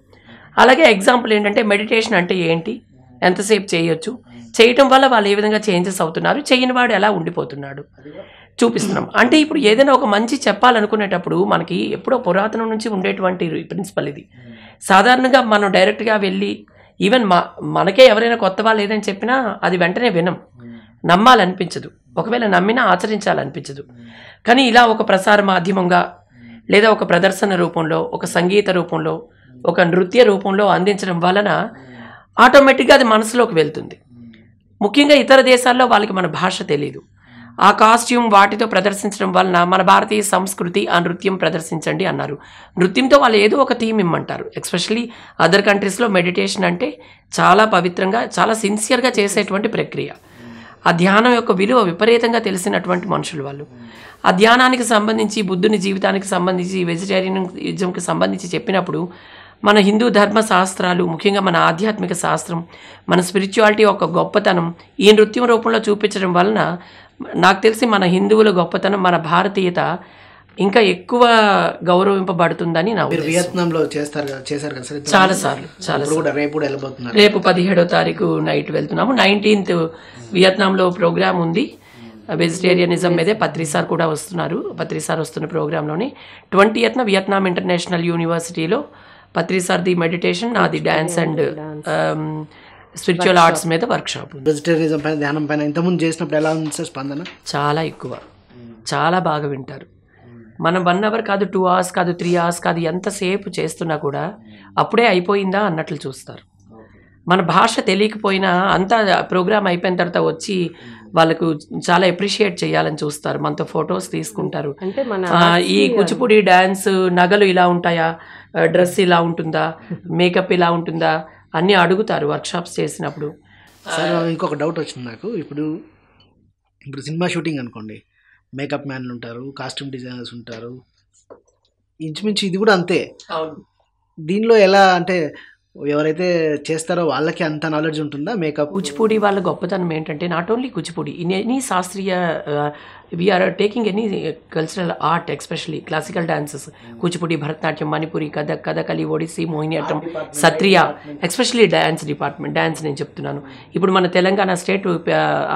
అలాగే ఎగ్జాంపుల్ ఏంటంటే మెడిటేషన్ అంటే ఏంటి, ఎంతసేపు చేయొచ్చు, చేయటం వల్ల వాళ్ళు ఏ విధంగా చేంజెస్ అవుతున్నారు, చేయని వాడు ఎలా ఉండిపోతున్నాడు చూపిస్తున్నాం. అంటే ఇప్పుడు ఏదైనా ఒక మంచి చెప్పాలనుకునేటప్పుడు మనకి ఎప్పుడో పురాతనం నుంచి ఉండేటువంటి ప్రిన్సిపల్ ఇది. సాధారణంగా మనం డైరెక్ట్గా వెళ్ళి ఈవెన్ మనకే ఎవరైనా కొత్త వాళ్ళు ఏదైనా చెప్పినా అది వెంటనే నమ్మాలనిపించదు, ఒకవేళ నమ్మినా ఆచరించాలనిపించదు. కానీ ఇలా ఒక ప్రసార మాధ్యమంగా, లేదా ఒక ప్రదర్శన రూపంలో, ఒక సంగీత రూపంలో, ఒక నృత్య రూపంలో అందించడం వలన ఆటోమేటిక్గా అది మనసులోకి వెళ్తుంది. ముఖ్యంగా ఇతర దేశాల్లో వాళ్ళకి మన భాష తెలియదు. ఆ కాస్ట్యూమ్ వాటితో ప్రదర్శించడం వలన మన భారతీయ సంస్కృతి ఆ నృత్యం ప్రదర్శించండి అన్నారు. నృత్యంతో వాళ్ళు ఏదో ఒక థీమ్ ఇమ్మంటారు. ఎస్పెషల్లీ అదర్ కంట్రీస్లో మెడిటేషన్ అంటే చాలా పవిత్రంగా, చాలా సిన్సియర్గా చేసేటువంటి ప్రక్రియ. ఆ ధ్యానం యొక్క విలువ విపరీతంగా తెలిసినటువంటి మనుషులు వాళ్ళు. ఆ ధ్యానానికి సంబంధించి, బుద్ధుని జీవితానికి సంబంధించి, వెజిటేరియనిజంకి సంబంధించి చెప్పినప్పుడు మన హిందూ ధర్మ శాస్త్రాలు, ముఖ్యంగా మన ఆధ్యాత్మిక శాస్త్రం, మన స్పిరిచువాలిటీ యొక్క గొప్పతనం ఈ నృత్యం రూపంలో చూపించడం వలన నాకు తెలిసి మన హిందువుల గొప్పతనం, మన భారతీయత ఇంకా ఎక్కువ గౌరవింపబడుతుందని నా మీరు ఉద్దేశం. వియత్నాంలో చేశారు కదా సార్? చాలాసార్లు రేపు కూడా వెళ్ళబోతున్నారు. రేపు 17వ తారీఖు నైట్ వెళ్తున్నాము. 19th వియత్నాంలో ప్రోగ్రామ్ ఉంది వెజిటేరియనిజం మీదే. పత్రి సార్ కూడా వస్తున్నారు. పత్రి సార్ వస్తున్న ప్రోగ్రాంలోని 20th వియత్నాం ఇంటర్నేషనల్ యూనివర్సిటీలో పత్రి సార్ది మెడిటేషన్, నాది డ్యాన్స్ అండ్ స్పిరిచువల్ ఆర్ట్స్ మీద వర్క్షాప్ ఉంది. వెజిటేరియనిజం పైన, ధ్యానం పైన ఇంతకుముందు చేసినప్పుడు ఎలా ఉంది సార్ స్పందన? చాలా ఎక్కువ, చాలా బాగా వింటారు. మనం 1 hour కాదు, 2 hours కాదు, 3 hours కాదు, ఎంతసేపు చేస్తున్నా కూడా అప్పుడే అయిపోయిందా అన్నట్లు చూస్తారు. మన భాష తెలియకపోయినా అంతా ప్రోగ్రామ్ అయిపోయిన తర్వాత వచ్చి వాళ్ళకు చాలా అప్రిషియేట్ చేయాలని చూస్తారు. మనతో ఫొటోస్ తీసుకుంటారు. అంటే మన ఈ కూచిపూడి డ్యాన్స్ నగలు ఇలా ఉంటాయా, డ్రెస్ ఇలా ఉంటుందా, మేకప్ ఇలా ఉంటుందా అన్నీ అడుగుతారు వర్క్షాప్స్ చేసినప్పుడు. సార్ ఇంకొక డౌట్ వచ్చింది నాకు. ఇప్పుడు సినిమా షూటింగ్ అనుకోండి, మేకప్ మ్యాన్లు ఉంటారు, కాస్ట్యూమ్ డిజైనర్స్ ఉంటారు, ఇంచుమించు ఇది కూడా అంతే. దీనిలో ఎలా అంటే ఎవరైతే చేస్తారో వాళ్ళకి అంత నాలెడ్జ్ ఉంటుందా మేకప్? కూచిపూడి వాళ్ళ గొప్పతనం ఏంటంటే not only Kuchipudi, in any శాస్త్రీయ we're taking any cultural art, especially classical dances, Kuchipudi, Bharatanatyam, Manipuri, Kathak, Kathakali, Odissi, Mohiniyattam, Sattriya, especially dance department. Dance నేను చెప్తున్నాను. ఇప్పుడు మన తెలంగాణ స్టేట్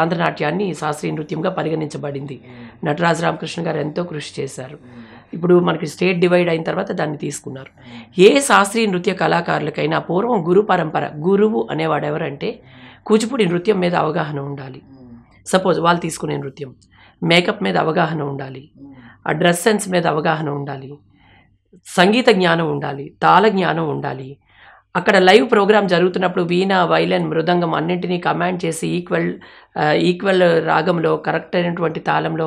ఆంధ్రనాట్యాన్ని శాస్త్రీయ నృత్యంగా పరిగణించబడింది. నటరాజ రామకృష్ణ గారు ఎంతో కృషి చేశారు. ఇప్పుడు మనకి స్టేట్ డివైడ్ అయిన తర్వాత దాన్ని తీసుకున్నారు. ఏ శాస్త్రీయ నృత్య కళాకారులకైనా పూర్వం గురు పరంపర, గురువు అనేవాడు ఎవరంటే కూచిపూడి నృత్యం మీద అవగాహన ఉండాలి. సపోజ్ వాళ్ళు తీసుకునే నృత్యం, మేకప్ మీద అవగాహన ఉండాలి, ఆ డ్రెస్ సెన్స్ మీద అవగాహన ఉండాలి, సంగీత జ్ఞానం ఉండాలి, తాళ జ్ఞానం ఉండాలి. అక్కడ లైవ్ ప్రోగ్రామ్ జరుగుతున్నప్పుడు వీణ, వైలన్, మృదంగం అన్నింటినీ కమాండ్ చేసి ఈక్వల్ రాగంలో, కరెక్ట్ అయినటువంటి తాళంలో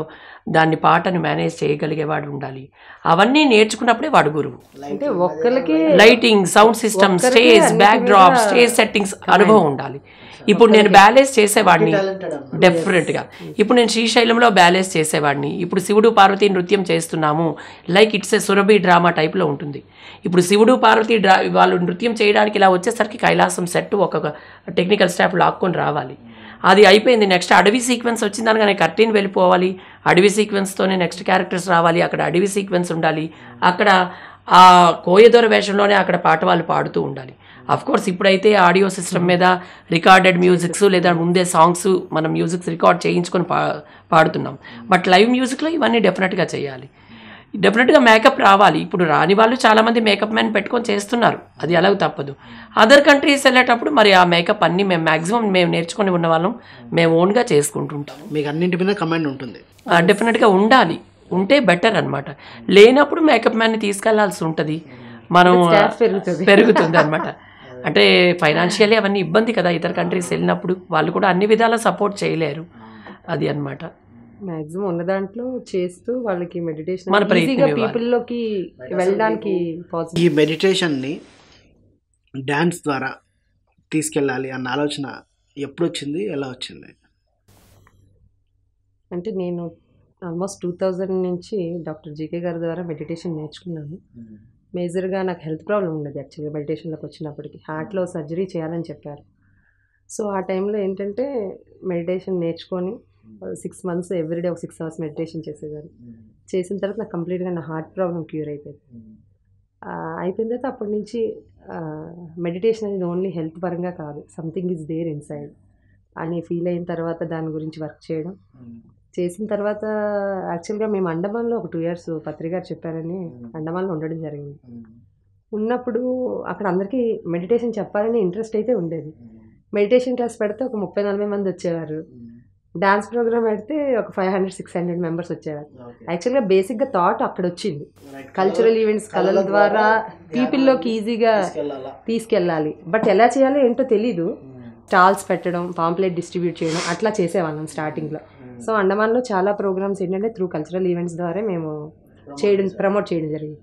దాన్ని పాటను మేనేజ్ చేయగలిగేవాడు ఉండాలి. అవన్నీ నేర్చుకున్నప్పుడే వాడు గురువు. అంటే ఒక్కరికి lighting, sound system, stage, back drop, stage settings అనుభవం ఉండాలి. ఇప్పుడు నేను బ్యాలెన్స్ చేసేవాడిని డెఫినెట్గా. ఇప్పుడు నేను శ్రీశైలంలో బ్యాలెన్స్ చేసేవాడిని. ఇప్పుడు శివుడు పార్వతి నృత్యం చేస్తున్నాము, like it's a Surabhi drama టైప్లో ఉంటుంది. ఇప్పుడు శివుడు పార్వతి వాళ్ళు నృత్యం చేయడానికి ఇలా వచ్చేసరికి కైలాసం సెట్ ఒక టెక్నికల్ స్టాఫ్ లాక్కొని రావాలి. అది అయిపోయింది. నెక్స్ట్ అడవి సీక్వెన్స్ వచ్చింది అనగానే కర్టీన్ వెళ్ళిపోవాలి. అడవి సీక్వెన్స్తోనే నెక్స్ట్ క్యారెక్టర్స్ రావాలి. అక్కడ అడవి సీక్వెన్స్ ఉండాలి. అక్కడ ఆ కోయదొర వేషంలోనే అక్కడ పాట వాళ్ళు పాడుతూ ఉండాలి. అఫ్కోర్స్ ఇప్పుడైతే ఆడియో సిస్టమ్ మీద రికార్డెడ్ మ్యూజిక్స్ లేదా ముందే సాంగ్స్ మనం మ్యూజిక్స్ రికార్డ్ చేయించుకొని పాడుతున్నాం. బట్ లైవ్ మ్యూజిక్లో ఇవన్నీ డెఫినెట్గా చేయాలి. డెఫినెట్గా మేకప్ రావాలి. ఇప్పుడు రాని వాళ్ళు చాలామంది మేకప్ మ్యాన్ పెట్టుకొని చేస్తున్నారు, అది ఎలాగో తప్పదు. అదర్ కంట్రీస్ వెళ్ళేటప్పుడు మరి ఆ మేకప్ అన్నీ మేము మ్యాక్సిమం మేము నేర్చుకొని ఉన్న వాళ్ళం మేము ఓన్గా చేసుకుంటుంటాం. మీకు అన్నింటి మీద కమాండ్ ఉంటుంది? డెఫినెట్గా ఉండాలి, ఉంటే బెటర్ అనమాట. లేనప్పుడు మేకప్ మ్యాన్ని తీసుకెళ్లాల్సి ఉంటుంది, మనం పెరుగుతుంది అనమాట. అంటే ఫైనాన్షియల్లీ అవన్నీ ఇబ్బంది కదా, ఇతర కంట్రీస్ వెళ్ళినప్పుడు వాళ్ళు కూడా అన్ని విధాలా సపోర్ట్ చేయలేరు, అది అనమాట. మ్యాక్సిమం ఉన్న దాంట్లో చేస్తూ వాళ్ళకి మెడిటేషన్ మన ప్రయత్నం పీపుల్లోకి వెళ్ళడానికి ఈ మెడిటేషన్ని డ్యాన్స్ ద్వారా తీసుకెళ్ళాలి అన్న ఆలోచన ఎప్పుడు వచ్చింది, ఎలా వచ్చింది? అంటే నేను ఆల్మోస్ట్ 2000 నుంచి డాక్టర్ జీకే గారి ద్వారా మెడిటేషన్ నేర్చుకున్నాను. మేజర్గా నాకు హెల్త్ ప్రాబ్లం ఉండదు యాక్చువల్గా మెడిటేషన్లోకి వచ్చినప్పటికి. హార్ట్లో సర్జరీ చేయాలని చెప్పారు. సో ఆ టైంలో ఏంటంటే మెడిటేషన్ నేర్చుకొని 6 months ఎవ్రీడే ఒక 6 hours మెడిటేషన్ చేసేదాన్ని. చేసిన తర్వాత నాకు కంప్లీట్గా నా హార్ట్ ప్రాబ్లం క్యూర్ అయిపోయింది. అయిపోయిన తర్వాత అప్పటి నుంచి మెడిటేషన్ అనేది ఓన్లీ హెల్త్ పరంగా కాదు, సంథింగ్ ఈజ్ దేర్ ఇన్సైడ్ అని ఫీల్ అయిన తర్వాత దాని గురించి వర్క్ చేయడం. చేసిన తర్వాత యాక్చువల్గా మేము అండమాన్లో ఒక 2 years పత్రికారు చెప్పారని అండమాన్లో ఉండడం జరిగింది. ఉన్నప్పుడు అక్కడ అందరికీ మెడిటేషన్ చెప్పాలని ఇంట్రెస్ట్ అయితే ఉండేది. మెడిటేషన్ క్లాస్ పెడితే ఒక 30-40 మంది వచ్చేవారు. డాన్స్ ప్రోగ్రామ్ పెడితే ఒక 500-600 members వచ్చేవారు. యాక్చువల్గా బేసిక్గా థాట్ అక్కడ వచ్చింది, కల్చరల్ ఈవెంట్స్ కళల ద్వారా పీపుల్లోకి ఈజీగా తీసుకెళ్ళాలి. బట్ ఎలా చేయాలో ఏంటో తెలీదు. స్టాల్స్ పెట్టడం, పాంప్లెట్ డిస్ట్రిబ్యూట్ చేయడం అట్లా చేసేవాళ్ళం స్టార్టింగ్లో. సో అండమాన్లో చాలా ప్రోగ్రామ్స్ ఏంటంటే త్రూ కల్చరల్ ఈవెంట్స్ ద్వారా మేము ప్రమోట్ చేయడం జరిగింది.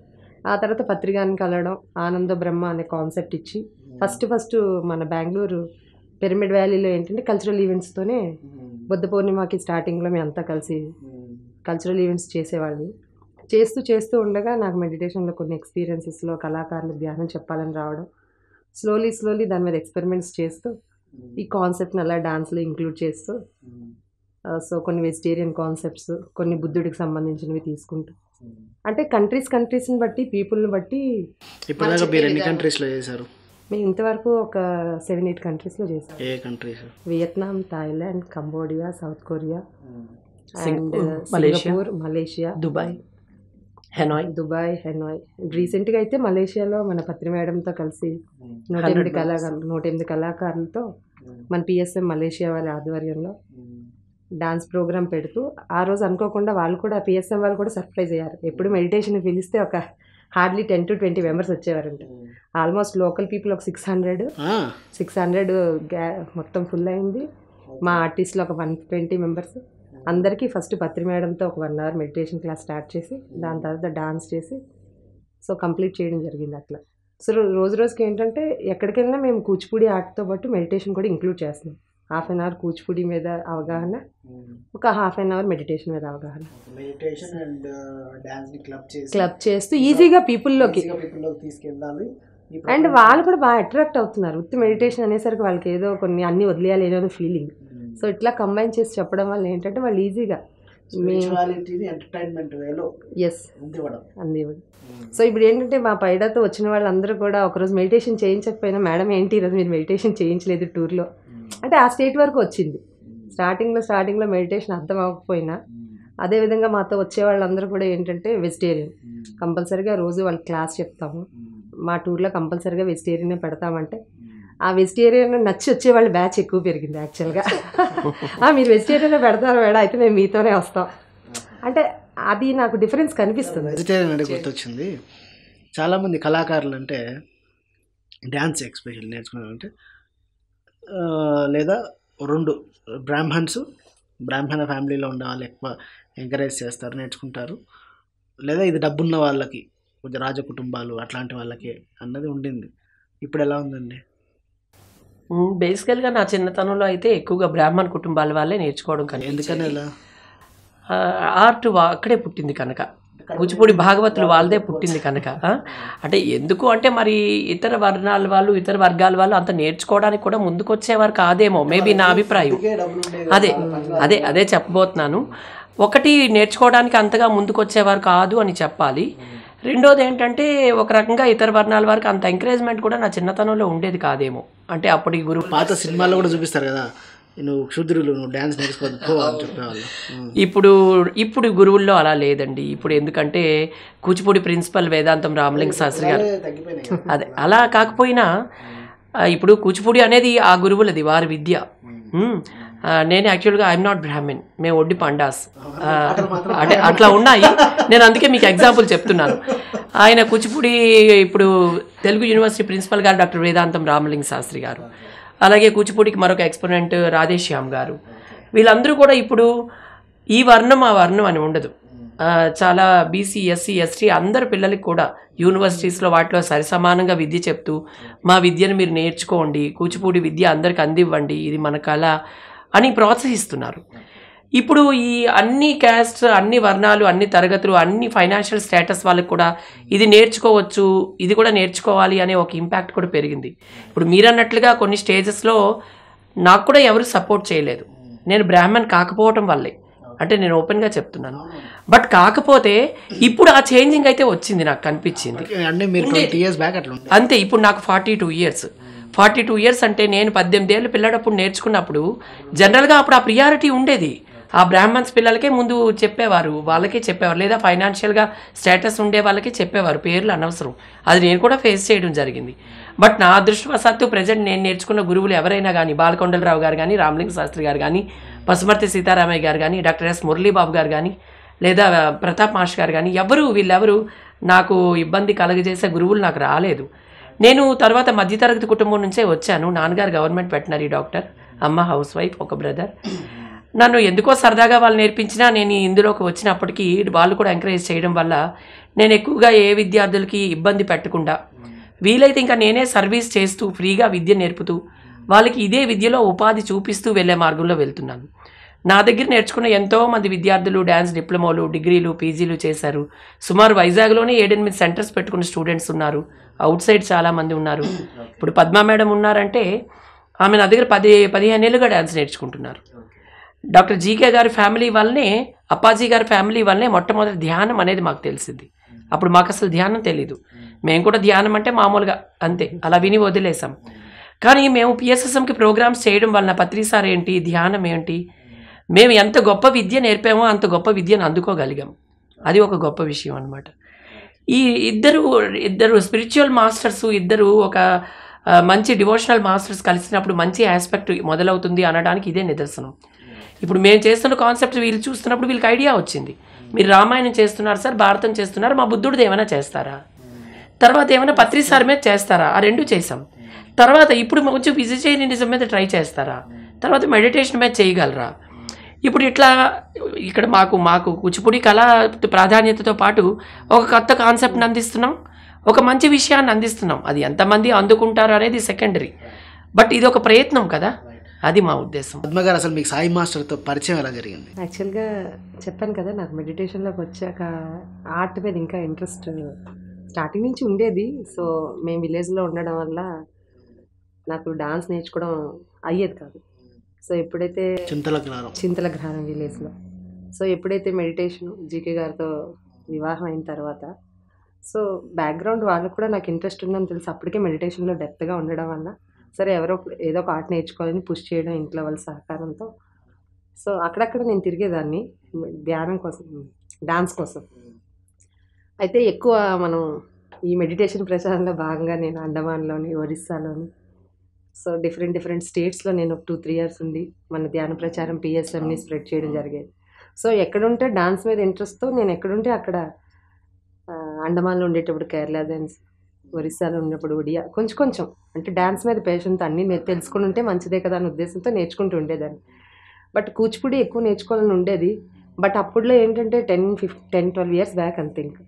ఆ తర్వాత పత్రికాన్ని కలవడం, ఆనంద బ్రహ్మ అనే కాన్సెప్ట్ ఇచ్చి ఫస్ట్ మన బెంగళూరు పిరమిడ్ వ్యాలీలో ఏంటంటే కల్చరల్ ఈవెంట్స్తోనే బుద్ధ పూర్ణిమకి స్టార్టింగ్లో మేము అంతా కలిసి కల్చరల్ ఈవెంట్స్ చేసేవాళ్ళని. చేస్తూ ఉండగా నాకు మెడిటేషన్లో కొన్ని ఎక్స్పీరియన్సెస్లో కళాకారులు ధ్యానం చెప్పాలని రావడం, స్లోలీ దాని మీద ఎక్స్పెరిమెంట్స్ చేస్తూ ఈ కాన్సెప్ట్ని అలా డాన్స్లో ఇంక్లూడ్ చేస్తూ సో కొన్ని వెజిటేరియన్ కాన్సెప్ట్స్, కొన్ని బుద్ధుడికి సంబంధించినవి తీసుకుంటూ, అంటే కంట్రీస్ని బట్టి పీపుల్ని బట్టి. ఇప్పుడు మీరు ఎన్ని కంట్రీస్లో చేశారు? మేము ఇంతవరకు ఒక 7-8 కంట్రీస్లో చేసాం. ఏ countries? Vietnam, Thailand, Cambodia, South Korea and Malaysia, Singapore, Malaysia, Dubai, Hanoi. రీసెంట్గా అయితే మలేషియాలో మన పత్రి మేడంతో కలిసి 108 కళాకారులతో మన పిఎస్ఎం మలేషియా వారి ఆధ్వర్యంలో డాన్స్ ప్రోగ్రామ్ పెడుతూ, ఆ రోజు అనుకోకుండా వాళ్ళు కూడా పిఎస్ఎం వాళ్ళు కూడా సర్ప్రైజ్ అయ్యారు. ఎప్పుడు మెడిటేషన్ పిలిస్తే ఒక హార్డ్లీ 10 to 20 మెంబర్స్ వచ్చేవారంట. ఆల్మోస్ట్ లోకల్ పీపుల్ ఒక 600 మొత్తం ఫుల్ అయింది. మా ఆర్టిస్టులు ఒక 120 మెంబర్స్. అందరికీ ఫస్ట్ పత్రి మేడంతో ఒక 1 hour మెడిటేషన్ క్లాస్ స్టార్ట్ చేసి దాని తర్వాత డాన్స్ చేసి సో కంప్లీట్ చేయడం జరిగింది అట్లా. సో రోజుకి ఏంటంటే ఎక్కడికి వెళ్ళినా మేము కూచిపూడి ఆర్ట్తో పాటు మెడిటేషన్ కూడా ఇంక్లూడ్ చేస్తున్నాం. 1/2 hour కూచిపూడి మీద అవగాహన, ఒక 1/2 hour మెడిటేషన్ మీద అవగాహన. మెడిటేషన్ అండ్ డాన్స్ ని క్లబ్ చేస్తూ ఈజీగా పీపుల్లోకి తీసుకెళ్ళాలి. అండ్ వాళ్ళు కూడా బాగా అట్రాక్ట్ అవుతున్నారు. ఉత్తి మెడిటేషన్ అనేసరికి వాళ్ళకి ఏదో కొన్ని అన్ని వదిలేయాలి ఏదో ఫీలింగ్. సో ఇట్లా కంబైన్ చేసి చెప్పడం వల్ల ఏంటంటే వాళ్ళు ఈజీగా ఎంటర్టైన్మెంట్ వేలో అందివ్వడం. సో ఇప్పుడు ఏంటంటే మా పైడాతో వచ్చిన వాళ్ళందరూ కూడా ఒకరోజు మెడిటేషన్ చేయించకపోయినా, మేడం ఏంటి ఈరోజు మీరు మెడిటేషన్ చేయించలేదు టూర్లో అంటే ఆ స్టేట్ వరకు వచ్చింది. స్టార్టింగ్లో మెడిటేషన్ అర్థం అవ్వకపోయినా, అదేవిధంగా మాతో వచ్చే వాళ్ళందరూ కూడా ఏంటంటే వెజిటేరియన్ కంపల్సరీగా రోజు వాళ్ళకి క్లాస్ చెప్తాము. మా టూర్లో కంపల్సరీగా వెజిటేరియనే పెడతామంటే ఆ వెజిటేరియన్ నచ్చి వచ్చే వాళ్ళ బ్యాచ్ ఎక్కువ పెరిగింది యాక్చువల్గా. మీరు వెజిటేరియనే పెడతారు మేడం, అయితే మేము మీతోనే వస్తాం అంటే అది నాకు డిఫరెన్స్ కనిపిస్తుంది. వెజిటేరియన్ అంటే గుర్తొచ్చింది. చాలామంది కళాకారులు అంటే డ్యాన్స్ ఎక్స్పెషల్ నేర్చుకున్నారంటే లేదా 2 బ్రాహ్మణ ఫ్యామిలీలో ఉండే వాళ్ళు ఎక్కువ ఎంకరేజ్ చేస్తారు, నేర్చుకుంటారు. లేదా ఇది డబ్బున్న వాళ్ళకి, కొంచెం రాజ కుటుంబాలు అట్లాంటి వాళ్ళకి అన్నది ఉండింది. ఇప్పుడు ఎలా ఉందండి? బేసికల్గా నా చిన్నతనంలో అయితే ఎక్కువగా బ్రాహ్మణ కుటుంబాల వాళ్ళే నేర్చుకోవడం కనుక. ఎందుకని ఎలా? ఆర్ట్ అక్కడే పుట్టింది కనుక, కూచిపూడి భాగవతులు వాళ్ళదే పుట్టింది కనుక. అంటే ఎందుకు అంటే మరి ఇతర వర్ణాల వాళ్ళు, ఇతర వర్గాల వాళ్ళు అంత నేర్చుకోవడానికి కూడా ముందుకు వచ్చేవారు కాదేమో, మేబీ నా అభిప్రాయం. అదే చెప్పబోతున్నాను. ఒకటి, నేర్చుకోవడానికి అంతగా ముందుకు వచ్చేవారు కాదు అని చెప్పాలి. రెండోది ఏంటంటే ఒక రకంగా ఇతర వర్ణాల వారికి అంత ఎంకరేజ్మెంట్ కూడా నా చిన్నతనంలో ఉండేది కాదేమో. అంటే అప్పటి గురువు పాత సినిమాల్లో కూడా చూపిస్తారు కదా, నువ్వు క్షుద్రులు, నువ్వు డ్యాన్స్ నేర్చుకోవద్దు అని చెప్పేవాళ్ళు. ఇప్పుడు గురువుల్లో అలా లేదండి. ఇప్పుడు ఎందుకంటే కూచిపూడి ప్రిన్సిపల్ వేదాంతం రామలింగ శాస్త్రి గారు, అదే అలా కాకపోయినా ఇప్పుడు కూచిపూడి అనేది ఆ గురువులది, వారి విద్య. నేను యాక్చువల్గా ఐఎమ్ నాట్ బ్రాహ్మిన్, మేము ఒడ్డి పండాస్ అంటే అట్లా ఉన్నాయి. నేను అందుకే మీకు ఎగ్జాంపుల్ చెప్తున్నాను. ఆయన కూచిపూడి ఇప్పుడు తెలుగు యూనివర్సిటీ ప్రిన్సిపల్ గారు డాక్టర్ వేదాంతం రామలింగ శాస్త్రి గారు, అలాగే కూచిపూడికి మరొక ఎక్స్పోనెంట్ రాధేశ్యామ్ గారు. వీళ్ళందరూ కూడా ఇప్పుడు ఈ వర్ణం ఆ వర్ణం అని ఉండదు. చాలా బీసీ, ఎస్సీ, ఎస్టీ అందరు పిల్లలకి కూడా యూనివర్సిటీస్లో వాటిలో సరిసమానంగా విద్య చెప్తూ, మా విద్యను మీరు నేర్చుకోండి, కూచిపూడి విద్య అందరికి అందివ్వండి, ఇది మన కళ అని ప్రోత్సహిస్తున్నారు. ఇప్పుడు ఈ అన్ని క్యాస్ట్, అన్ని వర్ణాలు, అన్ని తరగతులు, అన్ని ఫైనాన్షియల్ స్టేటస్ వాళ్ళకి కూడా ఇది నేర్చుకోవచ్చు, ఇది కూడా నేర్చుకోవాలి అనే ఒక ఇంపాక్ట్ కూడా పెరిగింది. ఇప్పుడు మీరన్నట్లుగా కొన్ని స్టేజెస్లో నాకు కూడా ఎవరు సపోర్ట్ చేయలేదు, నేను బ్రాహ్మణ్ కాకపోవటం వల్లే. అంటే నేను ఓపెన్గా చెప్తున్నాను. బట్ కాకపోతే ఇప్పుడు ఆ చేంజింగ్ అయితే వచ్చింది, నాకు కనిపించింది. అంతే. ఇప్పుడు నాకు 42 ఇయర్స్ అంటే నేను 18 ఏళ్ళు పిల్లడప్పుడు నేర్చుకున్నప్పుడు జనరల్గా అప్పుడు ఆ ప్రియారిటీ ఉండేది. ఆ బ్రాహ్మణ్స్ పిల్లలకే ముందు చెప్పేవారు, వాళ్ళకే చెప్పేవారు, లేదా ఫైనాన్షియల్గా స్టేటస్ ఉండే వాళ్ళకి చెప్పేవారు, పేర్లు అనవసరం. అది నేను కూడా ఫేస్ చేయడం జరిగింది. బట్ నా అదృష్టవశాత్తు ప్రజెంట్ నేను నేర్చుకున్న గురువులు ఎవరైనా కానీ, బాలకొండలరావు గారు కానీ, రామలింగ శాస్త్రి గారు కానీ, పసుమర్తి సీతారామయ్య గారు కానీ, డాక్టర్ ఎస్ మురళీబాబు గారు కానీ, లేదా ప్రతాప్ మాస్టర్ గారు కానీ, వీళ్ళెవరు నాకు ఇబ్బంది కలగజేసే గురువులు నాకు రాలేదు. నేను తర్వాత మధ్యతరగతి కుటుంబం నుంచే వచ్చాను. నాన్నగారు గవర్నమెంట్ వెటనరీ డాక్టర్, అమ్మ హౌస్ వైఫ్, ఒక బ్రదర్. నన్ను ఎందుకో సరదాగా వాళ్ళు నేర్పించినా నేను ఇందులోకి వచ్చినప్పటికీ వాళ్ళు కూడా ఎంకరేజ్ చేయడం వల్ల నేను ఎక్కువగా ఏ విద్యార్థులకి ఇబ్బంది పెట్టకుండా వీలైతే ఇంకా నేనే సర్వీస్ చేస్తూ ఫ్రీగా విద్య నేర్పుతూ వాళ్ళకి ఇదే విద్యలో ఉపాధి చూపిస్తూ వెళ్ళే మార్గంలో వెళ్తున్నాను. నా దగ్గర నేర్చుకున్న ఎంతోమంది విద్యార్థులు డ్యాన్స్ డిప్లొమాలు, డిగ్రీలు, పీజీలు చేశారు. సుమారు వైజాగ్లోనే 7-8 సెంటర్స్ పెట్టుకున్న స్టూడెంట్స్ ఉన్నారు. అవుట్ సైడ్ చాలామంది ఉన్నారు. ఇప్పుడు పద్మా మేడం ఉన్నారంటే ఆమె నా దగ్గర 10-15 ఏళ్ళుగా డ్యాన్స్ నేర్చుకుంటున్నారు. డాక్టర్ జీకే గారి ఫ్యామిలీ వల్లనే, అప్పాజీ గారి ఫ్యామిలీ వల్లనే మొట్టమొదటి ధ్యానం అనేది మాకు తెలిసింది. అప్పుడు మాకు అసలు ధ్యానం తెలీదు. మేము కూడా ధ్యానం అంటే మామూలుగా అంతే అలా విని వదిలేసాం. కానీ మేము పిఎస్ఎస్ఎంకి ప్రోగ్రామ్స్ చేయడం వలన పత్రిసార్ ఏంటి, ధ్యానం ఏంటి, మేము ఎంత గొప్ప విద్య నేర్పామో అంత గొప్ప విద్యను అందుకోగలిగాం. అది ఒక గొప్ప విషయం అనమాట. ఈ ఇద్దరు స్పిరిచువల్ మాస్టర్స్, ఇద్దరు ఒక మంచి డివోషనల్ మాస్టర్స్ కలిసినప్పుడు మంచి ఆస్పెక్ట్ మొదలవుతుంది అనడానికి ఇదే నిదర్శనం. ఇప్పుడు మేము చేస్తున్న కాన్సెప్ట్ వీళ్ళు చూస్తున్నప్పుడు వీళ్ళకి ఐడియా వచ్చింది. మీరు రామాయణం చేస్తున్నారు సార్, భారతం చేస్తున్నారు, మా బుద్ధుడిది ఏమైనా చేస్తారా, తర్వాత ఏమైనా పత్రిసార్ మీద చేస్తారా, ఆ రెండు చేసాం. తర్వాత ఇప్పుడు కొంచెం వెజిటేరియనిజం మీద ట్రై చేస్తారా, తర్వాత మెడిటేషన్ మీద చేయగలరా. ఇప్పుడు ఇట్లా ఇక్కడ మాకు కూచిపూడి కళ ప్రాధాన్యతతో పాటు ఒక కొత్త కాన్సెప్ట్ని అందిస్తున్నాం, ఒక మంచి విషయాన్ని అందిస్తున్నాం. అది ఎంతమంది అందుకుంటారు అనేది సెకండరీ, బట్ ఇది ఒక ప్రయత్నం కదా, అది మా ఉద్దేశం. పద్మ గారు, అసలు మీకు సాయి మాస్టర్తో పరిచయం ఎలా జరిగింది? యాక్చువల్గా చెప్పాను కదా, నాకు మెడిటేషన్లోకి వచ్చాక ఆర్ట్ మీద ఇంకా ఇంట్రెస్ట్ స్టార్టింగ్ నుంచి ఉండేది. సో మేము విలేజ్లో ఉండడం వల్ల నాకు డాన్స్ నేర్చుకోవడం అయ్యేది కాదు. సో ఎప్పుడైతే చింతలగ్రహారం విలేజ్లో, సో ఎప్పుడైతే మెడిటేషన్ జీకే గారితో వివాహం అయిన తర్వాత, సో బ్యాక్గ్రౌండ్ వాళ్ళకు కూడా నాకు ఇంట్రెస్ట్ ఉందని తెలిసి అప్పటికే మెడిటేషన్లో డెప్త్గా ఉండడం వల్ల సరే ఏదో ఒక ఆర్ట్ నేర్చుకోవాలని పుష్ చేయడం ఇంట్లో వాళ్ళ సహకారంతో. సో అక్కడక్కడ నేను తిరిగేదాన్ని ధ్యానం కోసం, డాన్స్ కోసం. అయితే ఎక్కువ మనం ఈ మెడిటేషన్ ప్రచారంలో భాగంగా నేను అండమాన్లోని, ఒరిస్సాలోని, సో డిఫరెంట్ స్టేట్స్లో నేను 2-3 ఇయర్స్ ఉండి మన ధ్యాన ప్రచారం పిఎస్ఎంని స్ప్రెడ్ చేయడం జరిగేది. సో ఎక్కడుంటే డాన్స్ మీద ఇంట్రెస్ట్తో నేను ఎక్కడుంటే అక్కడ అండమాన్లో ఉండేటప్పుడు కేరళ డాన్స్, ఒరిస్సాలో ఉన్నప్పుడు ఒడియా, కొంచెం అంటే డ్యాన్స్ మీద పేషెంట్తో అన్నీ తెలుసుకుని ఉంటే మంచిదే కదా అనే ఉద్దేశంతో నేర్చుకుంటూ ఉండేదాన్ని. బట్ కూచిపూడి ఎక్కువ నేర్చుకోవాలని ఉండేది. బట్ అప్పుడులో ఏంటంటే 10-12 ఇయర్స్ బ్యాక్ అంతే. ఇంకా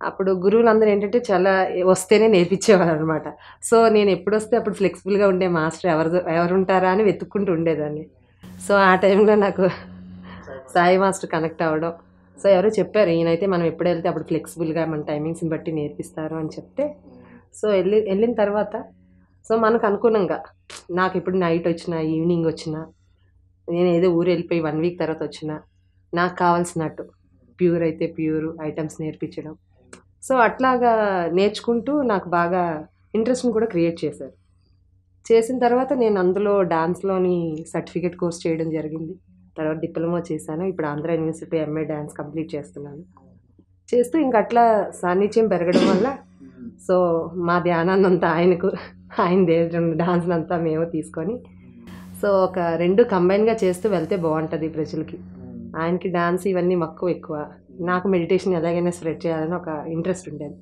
అప్పుడు గురువులందరూ ఏంటంటే చాలా వస్తేనే నేర్పించేవారు అనమాట. సో నేను ఎప్పుడు వస్తే అప్పుడు ఫ్లెక్సిబుల్గా ఉండే మాస్టర్ ఎవరు ఉంటారా అని వెతుక్కుంటూ ఉండేదాన్ని. సో ఆ టైంలో నాకు సాయి మాస్టర్ కనెక్ట్ అవ్వడం, సో ఎవరో చెప్పారు, ఈయనైతే మనం ఎప్పుడు వెళ్తే అప్పుడు ఫ్లెక్సిబుల్గా మన టైమింగ్స్ని బట్టి నేర్పిస్తారు అని చెప్తే, సో వెళ్ళిన తర్వాత సో మనకు అనుగుణంగా నాకు ఇప్పుడు నైట్ వచ్చినా, ఈవినింగ్ వచ్చినా, నేను ఏదో ఊరు వెళ్ళిపోయి 1 వీక్ తర్వాత వచ్చినా నాకు కావాల్సినట్టు ప్యూర్ అయితే ప్యూర్ ఐటమ్స్ నేర్పించడం. సో అట్లాగా నేర్చుకుంటూ నాకు బాగా ఇంట్రెస్ట్ని కూడా క్రియేట్ చేశారు. చేసిన తర్వాత నేను అందులో డాన్స్లోని సర్టిఫికేట్ కోర్స్ చేయడం జరిగింది. తర్వాత డిప్లొమా చేశాను. ఇప్పుడు Andhra university MA dance complete చేస్తున్నాను. చేస్తూ ఇంక అట్లా సాన్నిధ్యం పెరగడం వల్ల సో మా ధ్యానాన్ని అంతా ఆయన దేవుడు డాన్స్ అంతా మేము తీసుకొని సో ఒక 2 కంబైన్గా చేస్తూ వెళ్తే బాగుంటుంది ప్రజలకి. ఆయనకి డాన్స్ ఇవన్నీ మక్కువ ఎక్కువ, నాకు మెడిటేషన్ ఎలాగైనా స్ప్రెడ్ చేయాలని ఒక ఇంట్రెస్ట్ ఉండేది.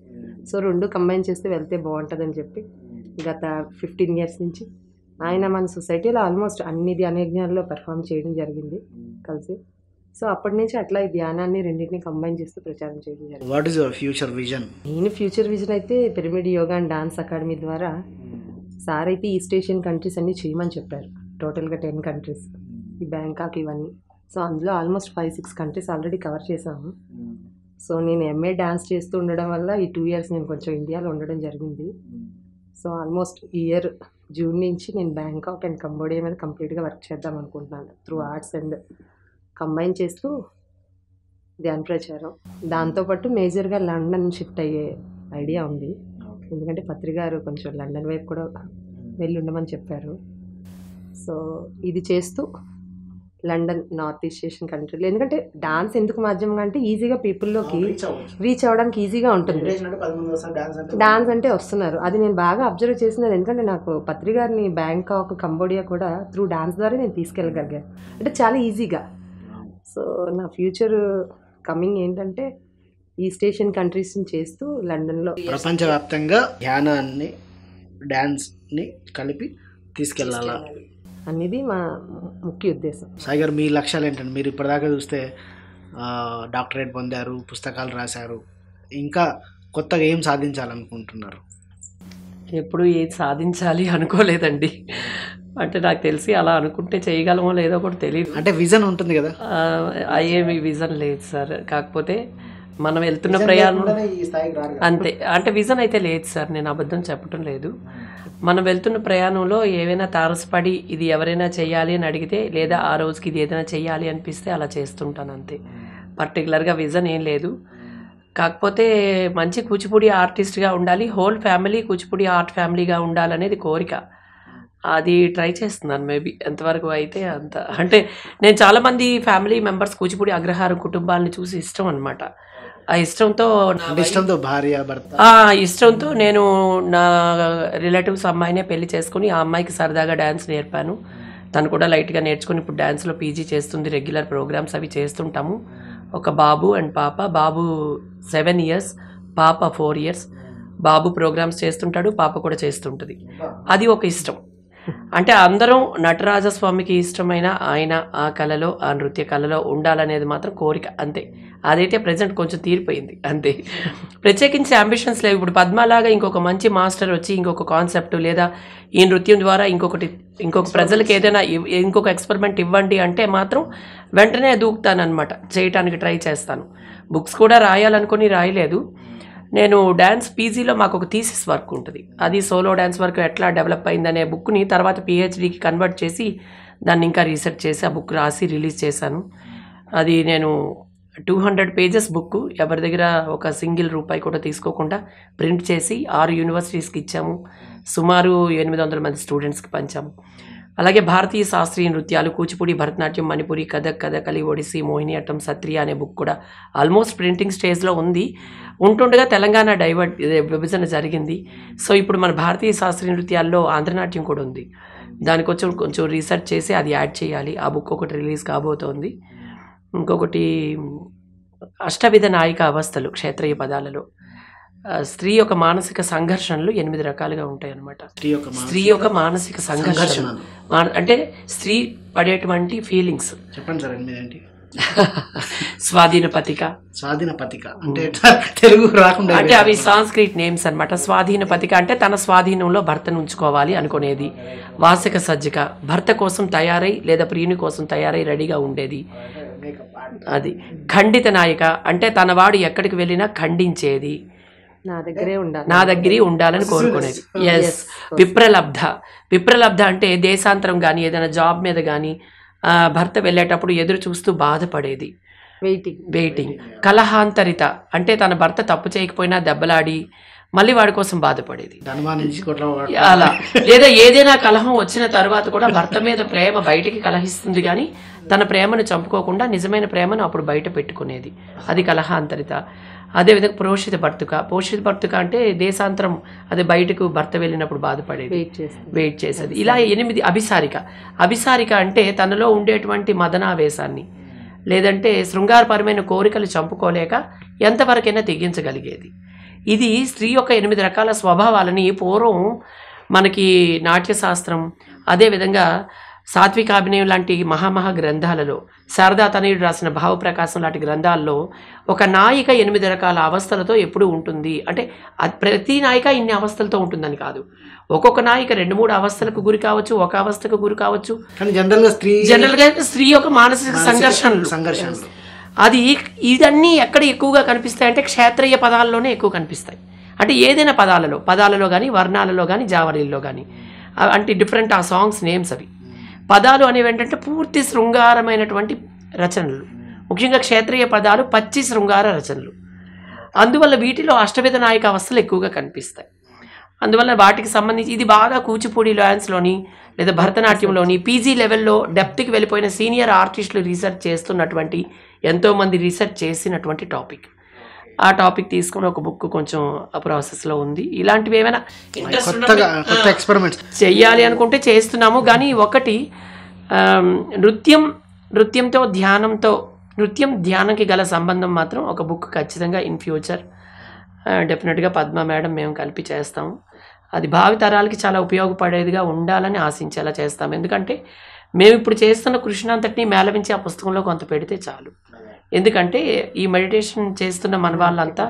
సో 2 కంబైన్ చేస్తే వెళ్తే బాగుంటుందని చెప్పి గత 15 ఇయర్స్ నుంచి ఆయన మన సొసైటీలో ఆల్మోస్ట్ అన్ని ధ్యానయజ్ఞాల్లో పెర్ఫామ్ చేయడం జరిగింది కలిసి. సో అప్పటి నుంచి అట్లా ఈ ధ్యానాన్ని రెండింటిని కంబైన్ చేస్తూ ప్రచారం చేయడం జరిగింది. What is your future vision? నేను ఫ్యూచర్ విజన్ అయితే pyramid Yoga and Dance academy ద్వారా సార్ అయితే ఈస్ట్ ఏషియన్ కంట్రీస్ అన్నీ చేయమని చెప్పారు. టోటల్గా 10 కంట్రీస్, ఈ బ్యాంకాక్ ఇవన్నీ. సో అందులో ఆల్మోస్ట్ 5-6 కంట్రీస్ ఆల్రెడీ కవర్ చేశాము. సో నేను ఎంఏ డాన్స్ చేస్తూ ఉండడం వల్ల ఈ 2 ఇయర్స్ నేను కొంచెం ఇండియాలో ఉండడం జరిగింది. సో ఆల్మోస్ట్ ఈ ఇయర్ జూన్ నుంచి నేను బ్యాంకాక్ అండ్ కంబోడియా మీద కంప్లీట్గా వర్క్ చేద్దాం అనుకుంటున్నాను. త్రూ ఆర్ట్స్ అండ్ కంబైన్ చేస్తూ ధ్యాన ప్రచారం. దాంతోపాటు మేజర్గా లండన్ షిఫ్ట్ అయ్యే ఐడియా ఉంది. ఎందుకంటే పత్రికారు కొంచెం లండన్ వైపు కూడా వెళ్ళి ఉండమని చెప్పారు. సో ఇది చేస్తూ లండన్, నార్త్ ఈస్ట్ ఏషియన్ కంట్రీలో, ఎందుకంటే డాన్స్ ఎందుకు మాధ్యమంగా అంటే ఈజీగా పీపుల్లోకి రీచ్ అవ్వడానికి ఈజీగా ఉంటుంది. డాన్స్ అంటే వస్తున్నారు, అది నేను బాగా అబ్జర్వ్ చేసినాను. ఎందుకంటే నాకు పత్రికారిని బ్యాంకాక్, కంబోడియా కూడా త్రూ డాన్స్ ద్వారా నేను తీసుకెళ్ళగలిగాను, అంటే చాలా ఈజీగా. సో నా ఫ్యూచర్ కమింగ్ ఏంటంటే ఈస్ట్ ఏషియన్ కంట్రీస్ని చేస్తూ లండన్లో ప్రపంచవ్యాప్తంగా ధ్యానాన్ని, డాన్స్ని కలిపి తీసుకెళ్ళాలా. అనేది మా ముఖ్య ఉద్దేశం. సాయి గారు, మీ లక్ష్యాలు ఏంటండి? మీరు ఇప్పటిదాకా చూస్తే డాక్టరేట్ పొందారు, పుస్తకాలు రాశారు, ఇంకా కొత్తగా ఏం సాధించాలనుకుంటున్నారు? ఎప్పుడు ఏది సాధించాలి అనుకోలేదండి. అంటే నాకు తెలిసి అలా అనుకుంటే చేయగలమో లేదో కూడా తెలియదు. అంటే విజన్ ఉంటుంది కదా. ఏమి విజన్ లేదు సార్. కాకపోతే మనం వెళ్తున్న ప్రయాణం అంతే. అంటే విజన్ అయితే లేదు సార్, నేను అబద్ధం చెప్పటం లేదు. మనం వెళ్తున్న ప్రయాణంలో ఏవైనా తారసపడి ఇది ఎవరైనా చేయాలి అని అడిగితే, లేదా ఆ రోజుకి ఇది ఏదైనా చేయాలి అనిపిస్తే అలా చేస్తుంటాను అంతే. పర్టికులర్గా విజన్ ఏం లేదు. కాకపోతే మంచి కూచిపూడి ఆర్టిస్ట్గా ఉండాలి, హోల్ ఫ్యామిలీ కూచిపూడి ఆర్ట్ ఫ్యామిలీగా ఉండాలనేది కోరిక. అది ట్రై చేస్తున్నాను. మేబీ ఎంతవరకు అయితే అంత. అంటే నేను చాలామంది ఫ్యామిలీ మెంబర్స్ కూచిపూడి అగ్రహారం కుటుంబాలని చూసి ఇష్టం అనమాట. ఆ ఇష్టంతో భార్య భర్త ఇష్టంతో నేను నా రిలేటివ్స్ అమ్మాయినే పెళ్లి చేసుకుని ఆ అమ్మాయికి సరదాగా డ్యాన్స్ నేర్పాను. తను కూడా లైట్గా నేర్చుకుని ఇప్పుడు డ్యాన్స్లో పీజీ చేస్తుంది. రెగ్యులర్ ప్రోగ్రామ్స్ అవి చేస్తుంటాము. ఒక బాబు అండ్ పాప. బాబు 7 years, పాప 4 years. బాబు ప్రోగ్రామ్స్ చేస్తుంటాడు, పాప కూడా చేస్తుంటుంది. అది ఒక ఇష్టం. అంటే అందరం నటరాజస్వామికి ఇష్టమైన ఆయన ఆ కళలో, ఆ నృత్య కళలో ఉండాలనేది మాత్రం కోరిక అంతే. అదైతే ప్రజెంట్ కొంచెం తీరిపోయింది అంతే. ప్రత్యేకించి అంబిషన్స్ లేవు. ఇప్పుడు పద్మలాగా ఇంకొక మంచి మాస్టర్ వచ్చి ఇంకొక కాన్సెప్ట్, లేదా ఈ నృత్యం ద్వారా ఇంకొక ప్రజలకు ఏదైనా ఇంకొక ఎక్స్పెరిమెంట్ ఇవ్వండి అంటే మాత్రం వెంటనే దూకుతానమాట, చేయటానికి ట్రై చేస్తాను. బుక్స్ కూడా రాయాలనుకుని రాయలేదు. నేను డ్యాన్స్ పీజీలో మాకు ఒక థీసిస్ వర్క్ ఉంటుంది. అది సోలో డ్యాన్స్ వర్క్ ఎట్లా డెవలప్ అయిందనే బుక్ని తర్వాత పిహెచ్డికి కన్వర్ట్ చేసి దాన్ని ఇంకా రీసెర్చ్ చేసి ఆ బుక్ రాసి రిలీజ్ చేశాను. అది నేను 200 pages బుక్, ఎవరి దగ్గర ఒక సింగిల్ రూపాయి కూడా తీసుకోకుండా ప్రింట్ చేసి 6 యూనివర్సిటీస్కి ఇచ్చాము. సుమారు 800 మంది స్టూడెంట్స్కి పంచాము. అలాగే భారతీయ శాస్త్రీయ నృత్యాలు, కూచిపూడి, భరతనాట్యం, మణిపురి, కథక్, కథకళి, ఒడిస్సీ, మోహినియాట్టం, సత్రియ అనే బుక్ కూడా ఆల్మోస్ట్ ప్రింటింగ్ స్టేజ్లో ఉంది. ఉంటుండగా తెలంగాణ విభజన జరిగింది. సో ఇప్పుడు మన భారతీయ శాస్త్రీయ నృత్యాల్లో ఆంధ్రనాట్యం కూడా ఉంది. దానికి కొంచెం రీసెర్చ్ చేసి అది యాడ్ చేయాలి. ఆ బుక్ ఒకటి రిలీజ్ కాబోతోంది. ఇంకొకటి అష్టవిధ నాయిక అవస్థలు క్షేత్రీయ పదాలలో. స్త్రీ యొక్క మానసిక సంఘర్షణలు 8 రకాలుగా ఉంటాయి అన్నమాట. స్త్రీ యొక్క మానసిక సంఘర్షణ అంటే స్త్రీ పడేటువంటి ఫీలింగ్స్. చెప్పండి సార్, 8 స్వాధీన పతిక అంటే తెలుగు రాకుండా అంటే అవి సాంస్క్రిట్ నేమ్స్ అన్నమాట. స్వాధీన పతిక అంటే తన స్వాధీనంలో భర్తను ఉంచుకోవాలి అనుకునేది. వాసిక సజ్జిక భర్త కోసం తయారై లేదా ప్రియుని కోసం తయారై రెడీగా ఉండేది. అది ఖండిత నాయిక అంటే తన వాడు ఎక్కడికి వెళ్ళినా ఖండించేది, నా దగ్గరే ఉండాలని కోరుకునేది. ఎస్. విప్రలబ్ధ అంటే దేశాంతరం కానీ ఏదైనా జాబ్ మీద కానీ భర్త వెళ్ళేటప్పుడు ఎదురు చూస్తూ బాధపడేది, వెయిటింగ్. కలహాంతరిత అంటే తన భర్త తప్పు చేయకపోయినా దెబ్బలాడి మళ్ళీ వాడి కోసం బాధపడేది అలా. లేదా ఏదైనా కలహం వచ్చిన తర్వాత కూడా భర్త మీద ప్రేమ బయటికి కలహిస్తుంది కానీ తన ప్రేమను చంపుకోకుండా నిజమైన ప్రేమను అప్పుడు బయట పెట్టుకునేది. అది కలహాంతరిత. అదేవిధంగా పోషిత భర్తుక అంటే దేశాంతరం, అదే బయటకు భర్త వెళ్ళినప్పుడు బాధపడేది, వెయిట్ చేసేది. ఇలా 8. అభిసారిక అంటే తనలో ఉండేటువంటి మదనావేశాన్ని లేదంటే శృంగారపరమైన కోరికలు చంపుకోలేక ఎంతవరకైనా తెగించగలిగేది. ఇది స్త్రీ యొక్క 8 రకాల స్వభావాలని పూర్వం మనకి నాట్యశాస్త్రం, అదేవిధంగా సాత్వికాభినయం లాంటి మహామహా గ్రంథాలలో, శారదా తనయుడు రాసిన భావప్రకాశం లాంటి గ్రంథాల్లో ఒక నాయిక 8 రకాల అవస్థలతో ఎప్పుడు ఉంటుంది అంటే ప్రతి నాయిక ఇన్ని అవస్థలతో ఉంటుందని కాదు. ఒక్కొక్క నాయిక 2-3 అవస్థలకు గురి కావచ్చు, ఒక అవస్థకు గురి కావచ్చు. జనరల్గా స్త్రీ యొక్క మానసిక సంఘర్షణలు అది ఇదన్నీ ఎక్కడ ఎక్కువగా కనిపిస్తాయి అంటే క్షేత్రీయ పదాల్లోనే ఎక్కువ కనిపిస్తాయి. అంటే ఏదైనా పదాలలో కానీ వర్ణాలలో కానీ జావళీల్లో కానీ అంటే డిఫరెంట్ ఆ సాంగ్స్ నేమ్స్ అవి. పదాలు అనేవి ఏంటంటే పూర్తి శృంగారమైనటువంటి రచనలు, ముఖ్యంగా క్షేత్రీయ పదాలు పచ్చి శృంగార రచనలు. అందువల్ల వీటిలో అష్టవిధ నాయక అవస్థలు ఎక్కువగా కనిపిస్తాయి. అందువల్ల వాటికి సంబంధించి ఇది బాగా కూచిపూడి డాన్స్లోని లేదా భరతనాట్యంలోని పీజీ లెవెల్లో డెప్త్కి వెళ్ళిపోయిన సీనియర్ ఆర్టిస్టులు రీసెర్చ్ చేస్తున్నటువంటి, ఎంతోమంది రీసెర్చ్ చేసినటువంటి టాపిక్. ఆ టాపిక్ తీసుకుని ఒక బుక్ కొంచెం ఆ ప్రాసెస్లో ఉంది. ఇలాంటివి ఏమైనా చెయ్యాలి అనుకుంటే చేస్తున్నాము. కానీ ఒకటి నృత్యం ధ్యానంకి గల సంబంధం మాత్రం ఒక బుక్ ఖచ్చితంగా ఇన్ ఫ్యూచర్ డెఫినెట్గా పద్మ మేడం మేము కలిపి చేస్తాము. అది భావి తరాలకి చాలా ఉపయోగపడేదిగా ఉండాలని ఆశించేలా చేస్తాం. ఎందుకంటే మేము ఇప్పుడు చేస్తున్న కృషిని అంతటినీ మేళవించి ఆ పుస్తకంలో కొంత పెడితే చాలు. ఎందుకంటే ఈ మెడిటేషన్ చేస్తున్న మన వాళ్ళంతా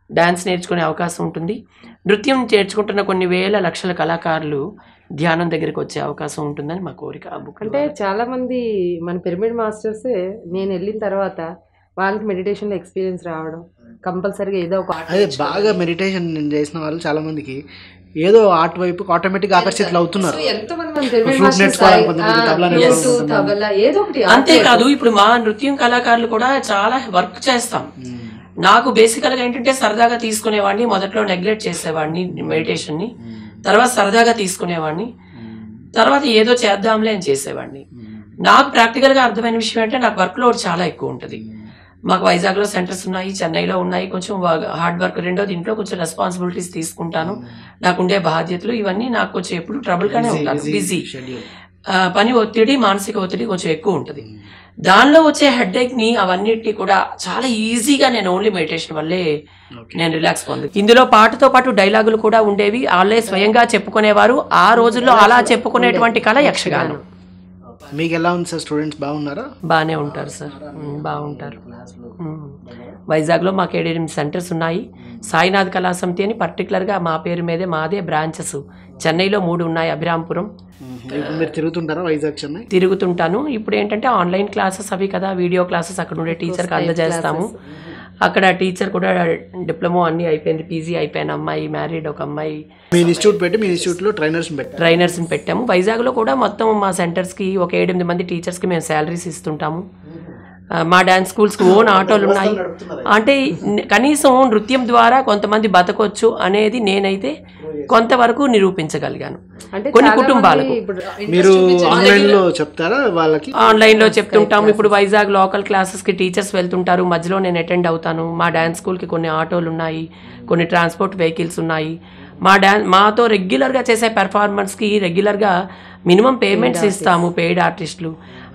డ్యాన్స్ నేర్చుకునే అవకాశం ఉంటుంది. నృత్యం నేర్చుకుంటున్న కొన్ని వేల లక్షల కళాకారులు ధ్యానం దగ్గరికి వచ్చే అవకాశం ఉంటుందని మా కోరిక. ఆ బుక్ అంటే చాలామంది మన పిరమిడ్ మాస్టర్సే నేను వెళ్ళిన తర్వాత వాళ్ళకి మెడిటేషన్లో ఎక్స్పీరియన్స్ రావడం, కంపల్సరీగా ఏదో ఒక అదే బాగా మెడిటేషన్ చేసిన వాళ్ళు చాలా మందికి ఏదో ఆర్ట్ వైపు ఆటోమేటిక్ ఆకర్షితులు అవుతున్నారు. అంతేకాదు ఇప్పుడు మా నృత్యం కళాకారులు కూడా చాలా వర్క్ చేస్తాం. నాకు బేసికల్గా ఏంటంటే సరదాగా తీసుకునేవాడిని, మొదట్లో నెగ్లెక్ట్ చేసేవాడిని మెడిటేషన్ని, తర్వాత సరదాగా తీసుకునేవాడిని, తర్వాత ఏదో చేద్దాంలే అని చేసేవాడిని. నాకు ప్రాక్టికల్గా అర్థమైన విషయం అంటే నాకు వర్క్ లోడ్ చాలా ఎక్కువ ఉంటుంది. మాకు వైజాగ్లో సెంటర్స్ ఉన్నాయి, చెన్నైలో ఉన్నాయి, కొంచెం హార్డ్ వర్క్. రెండోది ఇంట్లో కొంచెం రెస్పాన్సిబిలిటీస్ తీసుకుంటాను, నాకుండే బాధ్యతలు ఇవన్నీ నాకు కొంచెం ఎప్పుడు ట్రబుల్గానే ఉంటాను, బిజీ. పని ఒత్తిడి, మానసిక ఒత్తిడి కొంచెం ఎక్కువ ఉంటుంది. దానిలో వచ్చే హెడ్ఏక్ని అవన్నిటిని కూడా చాలా ఈజీగా నేను ఓన్లీ మెడిటేషన్ వల్లే నేను రిలాక్స్ పొంది. ఇందులో పాటతో పాటు డైలాగులు కూడా ఉండేవి, వాళ్ళే స్వయంగా చెప్పుకునేవారు. ఆ రోజుల్లో అలా చెప్పుకునేటువంటి కళ యక్షగానం. మీకు ఎలా ఉంది సార్? స్టూడెంట్స్ బాగున్నారా? బాగానే ఉంటారు సార్, బాగుంటారు. వైజాగ్లో మాకు 7-8 సెంటర్స్ ఉన్నాయి. సాయినాథ్ కళా సమితి అని పర్టికులర్గా మా పేరు మీదే మాదే బ్రాంచెస్ చెన్నైలో 3 ఉన్నాయి, అభిరాంపురం. మీరు తిరుగుతుంటారా వైజాగ్, చెన్నై? తిరుగుతుంటాను. ఇప్పుడు ఏంటంటే ఆన్లైన్ క్లాసెస్ అవి కదా, వీడియో క్లాసెస్ అక్కడ ఉండే టీచర్కి అందజేస్తాము. అక్కడ టీచర్ కూడా డిప్లొమా అన్నీ అయిపోయింది, పీజీ అయిపోయిన అమ్మాయి, మ్యారీడ్ ఒక అమ్మాయి. మీ ఇన్స్టిట్యూట్ పెట్టి మీ ఇన్స్టిట్యూట్లో ట్రైనర్స్ని పెట్టాము. వైజాగ్లో కూడా మొత్తం మా సెంటర్స్కి ఒక 7-8 మంది టీచర్స్కి మేము శాలరీస్ ఇస్తుంటాము. మా డ్యాన్స్ స్కూల్స్కి ఓన్ ఆటోలు ఉన్నాయి. అంటే కనీసం నృత్యం ద్వారా కొంతమంది బతకొచ్చు అనేది నేనైతే కొంతవరకు నిరూపించగలిగాను. అంటే కొన్ని కుటుంబాలకు మీరు ఆన్లైన్లో చెప్తారా? వాళ్ళకి ఆన్లైన్లో చెప్తుంటాము. ఇప్పుడు వైజాగ్ లోకల్ క్లాసెస్కి టీచర్స్ వెళ్తుంటారు, మధ్యలో నేను అటెండ్ అవుతాను. మా డ్యాన్స్ స్కూల్కి కొన్ని ఆటోలు ఉన్నాయి, కొన్ని ట్రాన్స్పోర్ట్ వెహికల్స్ ఉన్నాయి. మాతో రెగ్యులర్గా చేసే పెర్ఫార్మెన్స్కి రెగ్యులర్గా మినిమం పేమెంట్స్ ఇస్తాము, పెయిడ్ ఆర్టిస్టులు.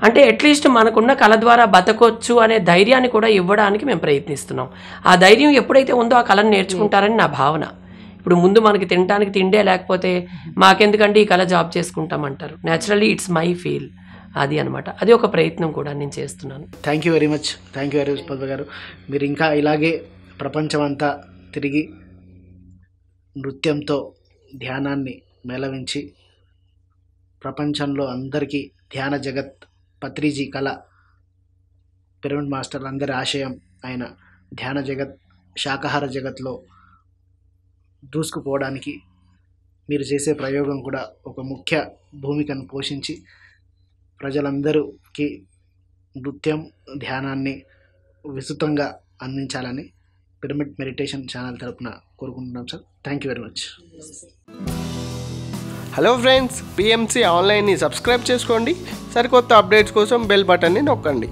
అంటే అట్లీస్ట్ మనకున్న కళ ద్వారా బతకొచ్చు అనే ధైర్యాన్ని కూడా ఇవ్వడానికి మేము ప్రయత్నిస్తున్నాం. ఆ ధైర్యం ఎప్పుడైతే ఉందో ఆ కళను నేర్చుకుంటారని నా భావన. ఇప్పుడు ముందు మనకి తినడానికి తిండే లేకపోతే మాకెందుకంటే ఈ కళ జాబ్ చేసుకుంటామంటారు. న్యాచురల్లీ ఇట్స్ మై ఫీల్ అది అనమాట. అది ఒక ప్రయత్నం కూడా నేను చేస్తున్నాను. Thank you very much Padma గారు. మీరు ఇంకా ఇలాగే ప్రపంచం అంతా తిరిగి నృత్యంతో ధ్యానాన్ని మేళవించి ప్రపంచంలో అందరికీ ధ్యాన జగత్, పత్రిజీ కళ, పిరమిడ్ మాస్టర్లు అందరి ఆశయం ఆయన ధ్యాన జగత్, శాకాహార జగత్లో దూసుకుపోవడానికి మీరు చేసే ప్రయోగం కూడా ఒక ముఖ్య భూమికను పోషించి ప్రజలందరికీ నృత్యం, ధ్యానాన్ని విస్తృతంగా అందించాలని పిరమిడ్ మెడిటేషన్ ఛానల్ తరపున కోరుకుంటున్నాం sir. Thank you very much. Hello friends, PMC ఆన్లైన్ని సబ్స్క్రైబ్ చేసుకోండి. సరికొత్త అప్డేట్స్ కోసం బెల్ బటన్ని నొక్కండి.